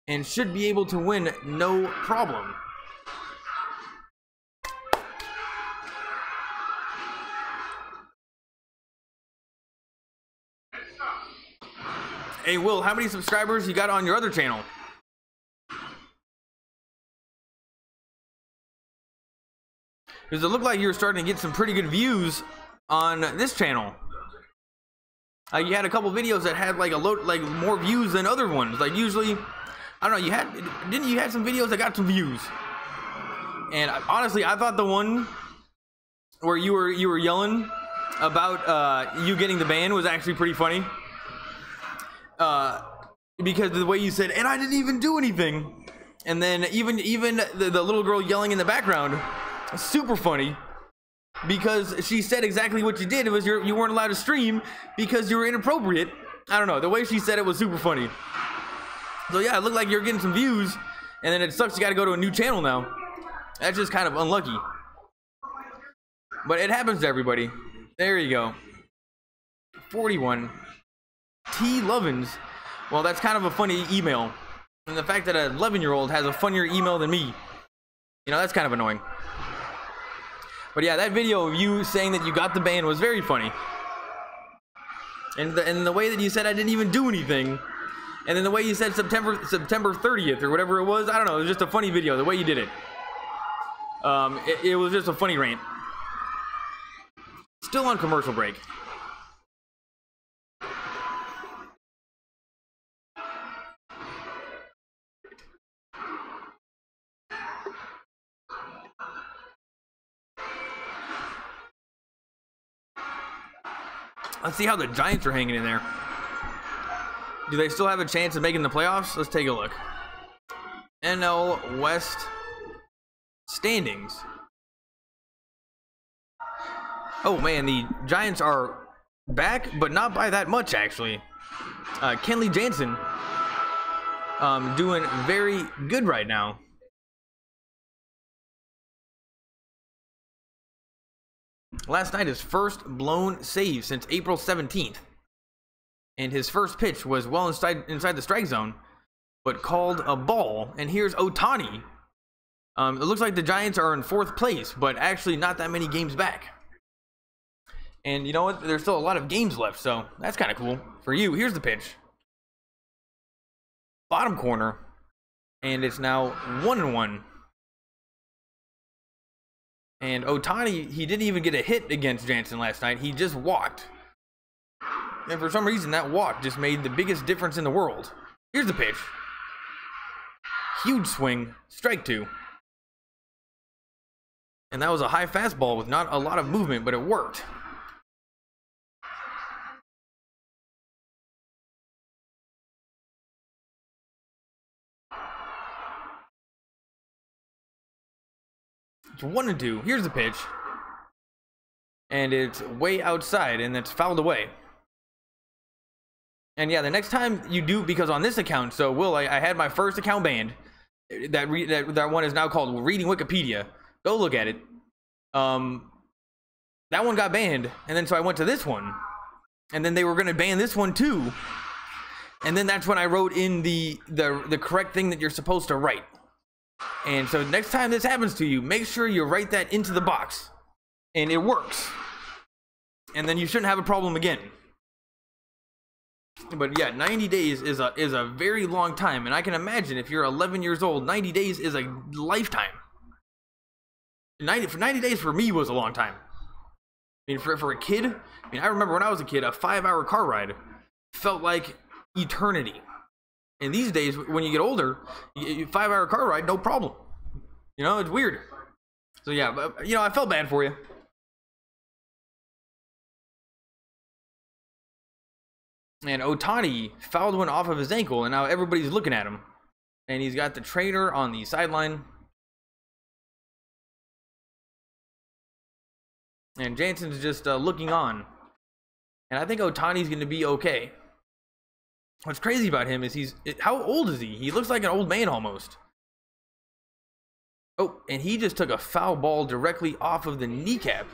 and should be able to win no problem. Hey, Will, how many subscribers you got on your other channel? Because it looked like you were starting to get some pretty good views on this channel. You had a couple videos that had like more views than other ones. Like usually, I don't know. You had some videos that got some views. And honestly, I thought the one where you were yelling about you getting the ban was actually pretty funny. Because of the way you said, and I didn't even do anything. And then even the little girl yelling in the background, super funny. Because she said exactly what you did. It was you weren't allowed to stream because you were inappropriate. I don't know. The way she said it was super funny. So yeah, it looked like you're getting some views, and then it sucks you got to go to a new channel now. That's just kind of unlucky. But it happens to everybody. There you go. 41. T. Lovins. Well, that's kind of a funny email. And the fact that an 11-year-old has a funnier email than me, that's kind of annoying. But yeah, that video of you saying that you got the ban was very funny. And the way that you said I didn't even do anything, and then the way you said September 30th or whatever it was, I don't know, it was just a funny video, the way you did it. It was just a funny rant. Still on commercial break. Let's see how the Giants are hanging in there. Do they still have a chance of making the playoffs? Let's take a look. NL West standings. Oh man, the Giants are back, but not by that much actually. Kenley Jansen doing very good right now. Last night, his first blown save since April 17th. And his first pitch was well inside the strike zone, but called a ball. And here's Ohtani. It looks like the Giants are in 4th place, but actually not that many games back. And you know what? There's still a lot of games left, so that's kind of cool. For you, here's the pitch. Bottom corner. And it's now 1-1. And Ohtani, he didn't even get a hit against Jansen last night. He just walked. And for some reason, that walk just made the biggest difference in the world. Here's the pitch. Huge swing. Strike 2. And that was a high fastball with not a lot of movement, but it worked. It's 1-2. Here's the pitch. And it's way outside, and it's fouled away. And yeah, the next time you do, because on this account, so Will, I had my first account banned. That one is now called Reading Wikipedia. Go look at it. That one got banned, and then so I went to this one. And then they were going to ban this one too. And then that's when I wrote in the correct thing that you're supposed to write. And so next time this happens to you, make sure you write that into the box. And it works. And then you shouldn't have a problem again. But yeah, 90 days is a very long time. And I can imagine if you're 11 years old, 90 days is a lifetime. 90 days for me was a long time. I mean, for a kid, I mean, I remember when I was a kid, a 5-hour car ride felt like eternity. And these days, when you get older, 5-hour car ride, no problem. You know, it's weird. So yeah, but, you know, I felt bad for you. And Ohtani fouled one off of his ankle, and now everybody's looking at him. And he's got the trainer on the sideline. And Jansen's just looking on. And I think Ohtani's going to be okay. What's crazy about him is how old is he? He looks like an old man almost. Oh, and he just took a foul ball directly off of the kneecap.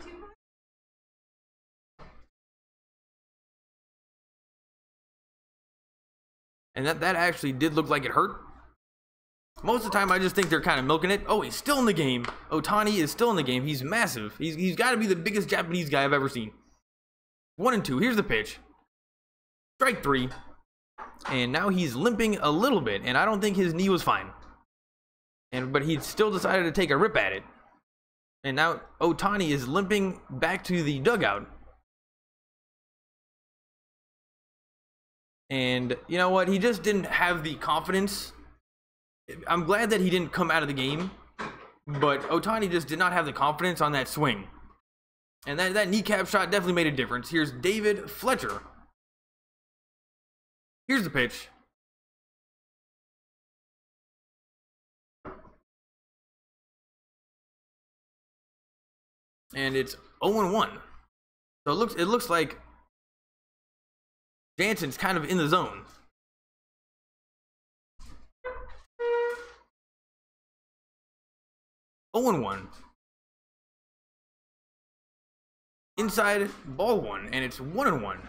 And that actually did look like it hurt. Most of the time, I just think they're kind of milking it. Oh, he's still in the game. Ohtani is still in the game. He's massive. He's got to be the biggest Japanese guy I've ever seen. 1-2. Here's the pitch. Strike 3. And now he's limping a little bit, and I don't think his knee was fine. But he still decided to take a rip at it. And now Ohtani is limping back to the dugout. And you know what? He just didn't have the confidence. I'm glad that he didn't come out of the game, but Ohtani just did not have the confidence on that swing. And that kneecap shot definitely made a difference. Here's David Fletcher. Here's the pitch. And it's 0-1. So it looks like Jansen's kind of in the zone. Oh and 1. Inside ball 1, and it's 1-1.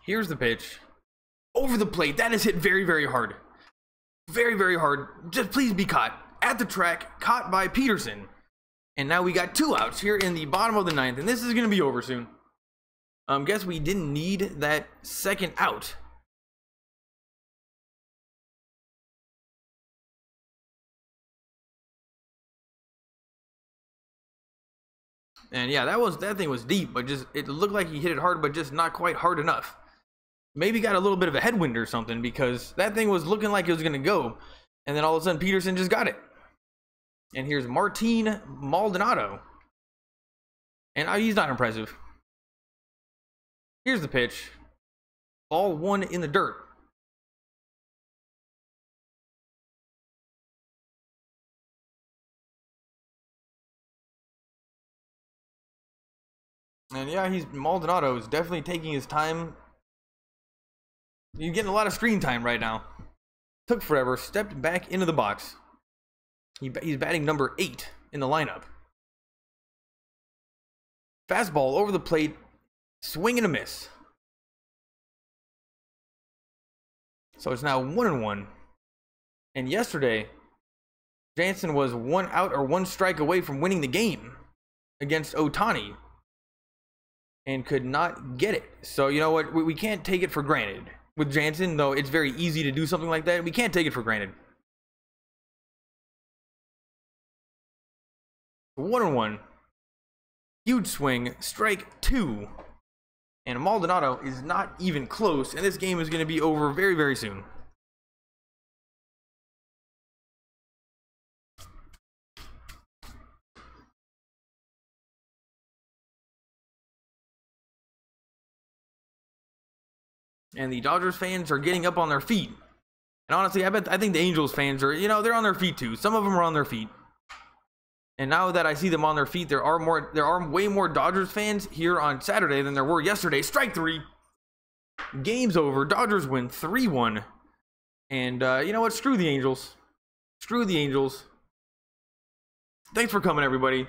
Here's the pitch. Over the plate. That is hit very, very hard. Very, very hard. Just please be caught. At the track, caught by Peterson. And now we got 2 outs here in the bottom of the 9th, and this is going to be over soon. Guess we didn't need that second out. And yeah, that thing was deep, but just it looked like he hit it hard, but just not quite hard enough. Maybe got a little bit of a headwind or something, because that thing was looking like it was gonna go, and then all of a sudden Peterson just got it. And here's Martin Maldonado, and he's not impressive. Here's the pitch. Ball 1 in the dirt. And yeah, Maldonado is definitely taking his time. You're getting a lot of screen time right now. Took forever, stepped back into the box. He's batting number 8 in the lineup. Fastball over the plate, swing and a miss. So it's now 1-1. And yesterday, Jansen was 1 out or 1 strike away from winning the game against Ohtani, and could not get it. So you know what? We can't take it for granted. With Jansen, though, it's very easy to do something like that. We can't take it for granted. 1-1. Huge swing. Strike 2. And Maldonado is not even close. And this game is going to be over very, very soon. And the Dodgers fans are getting up on their feet. And honestly, I think the Angels fans are, they're on their feet too. Some of them are on their feet. And now that I see them on their feet, there are way more Dodgers fans here on Saturday than there were yesterday. Strike 3. Game's over. Dodgers win 3-1. And you know what? Screw the Angels. Screw the Angels. Thanks for coming, everybody.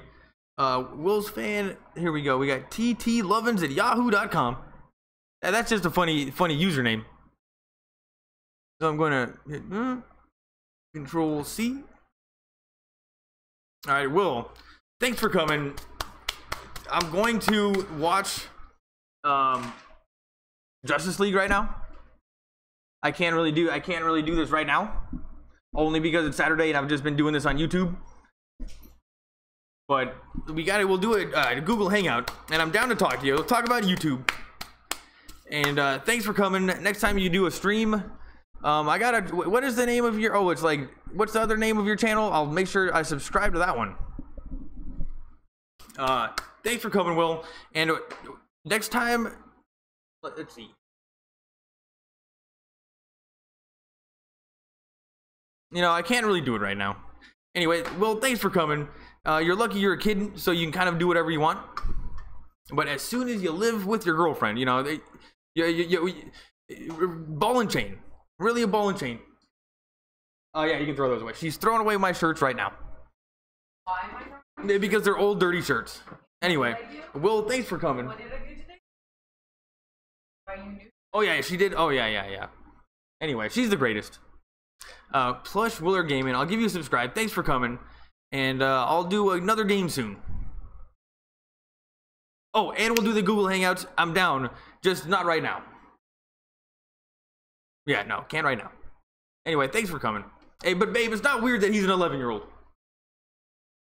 Will's fan. Here we go. We got TTLovins at yahoo.com. That's just a funny username. So I'm going to hit Control C. All right, Will, thanks for coming. I'm going to watch Justice League right now. I can't really do this right now, only because it's Saturday and I've just been doing this on YouTube. But we'll do a Google Hangout, and I'm down to talk to you. We'll talk about YouTube. And thanks for coming. Next time you do a stream, what is the name of your, it's like, what's the other name of your channel? I'll make sure I subscribe to that one. Thanks for coming, Will. And next time, let's see. I can't really do it right now. Anyway, Will, thanks for coming. You're lucky you're a kid, so you can kind of do whatever you want. But as soon as you live with your girlfriend, ball and chain. Really a ball and chain. Oh yeah, you can throw those away. She's throwing away my shirts right now. Why am I? Because they're old, dirty shirts. Anyway, Will, thanks for coming. What did I do today? Are you new? Oh yeah, she did. Oh yeah. Anyway, she's the greatest. Plush Willer Gaming. I'll give you a subscribe. Thanks for coming, and I'll do another game soon. Oh, and we'll do the Google Hangouts. I'm down, just not right now. Yeah, no, can't right now. Anyway, thanks for coming. Hey, but babe, it's not weird that he's an 11-year-old.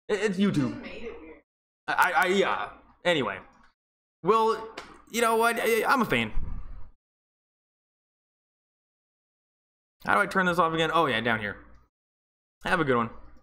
It's YouTube. You made it weird. Yeah. Anyway, well, you know what? I'm a fan. How do I turn this off again? Oh yeah, down here. Have a good one.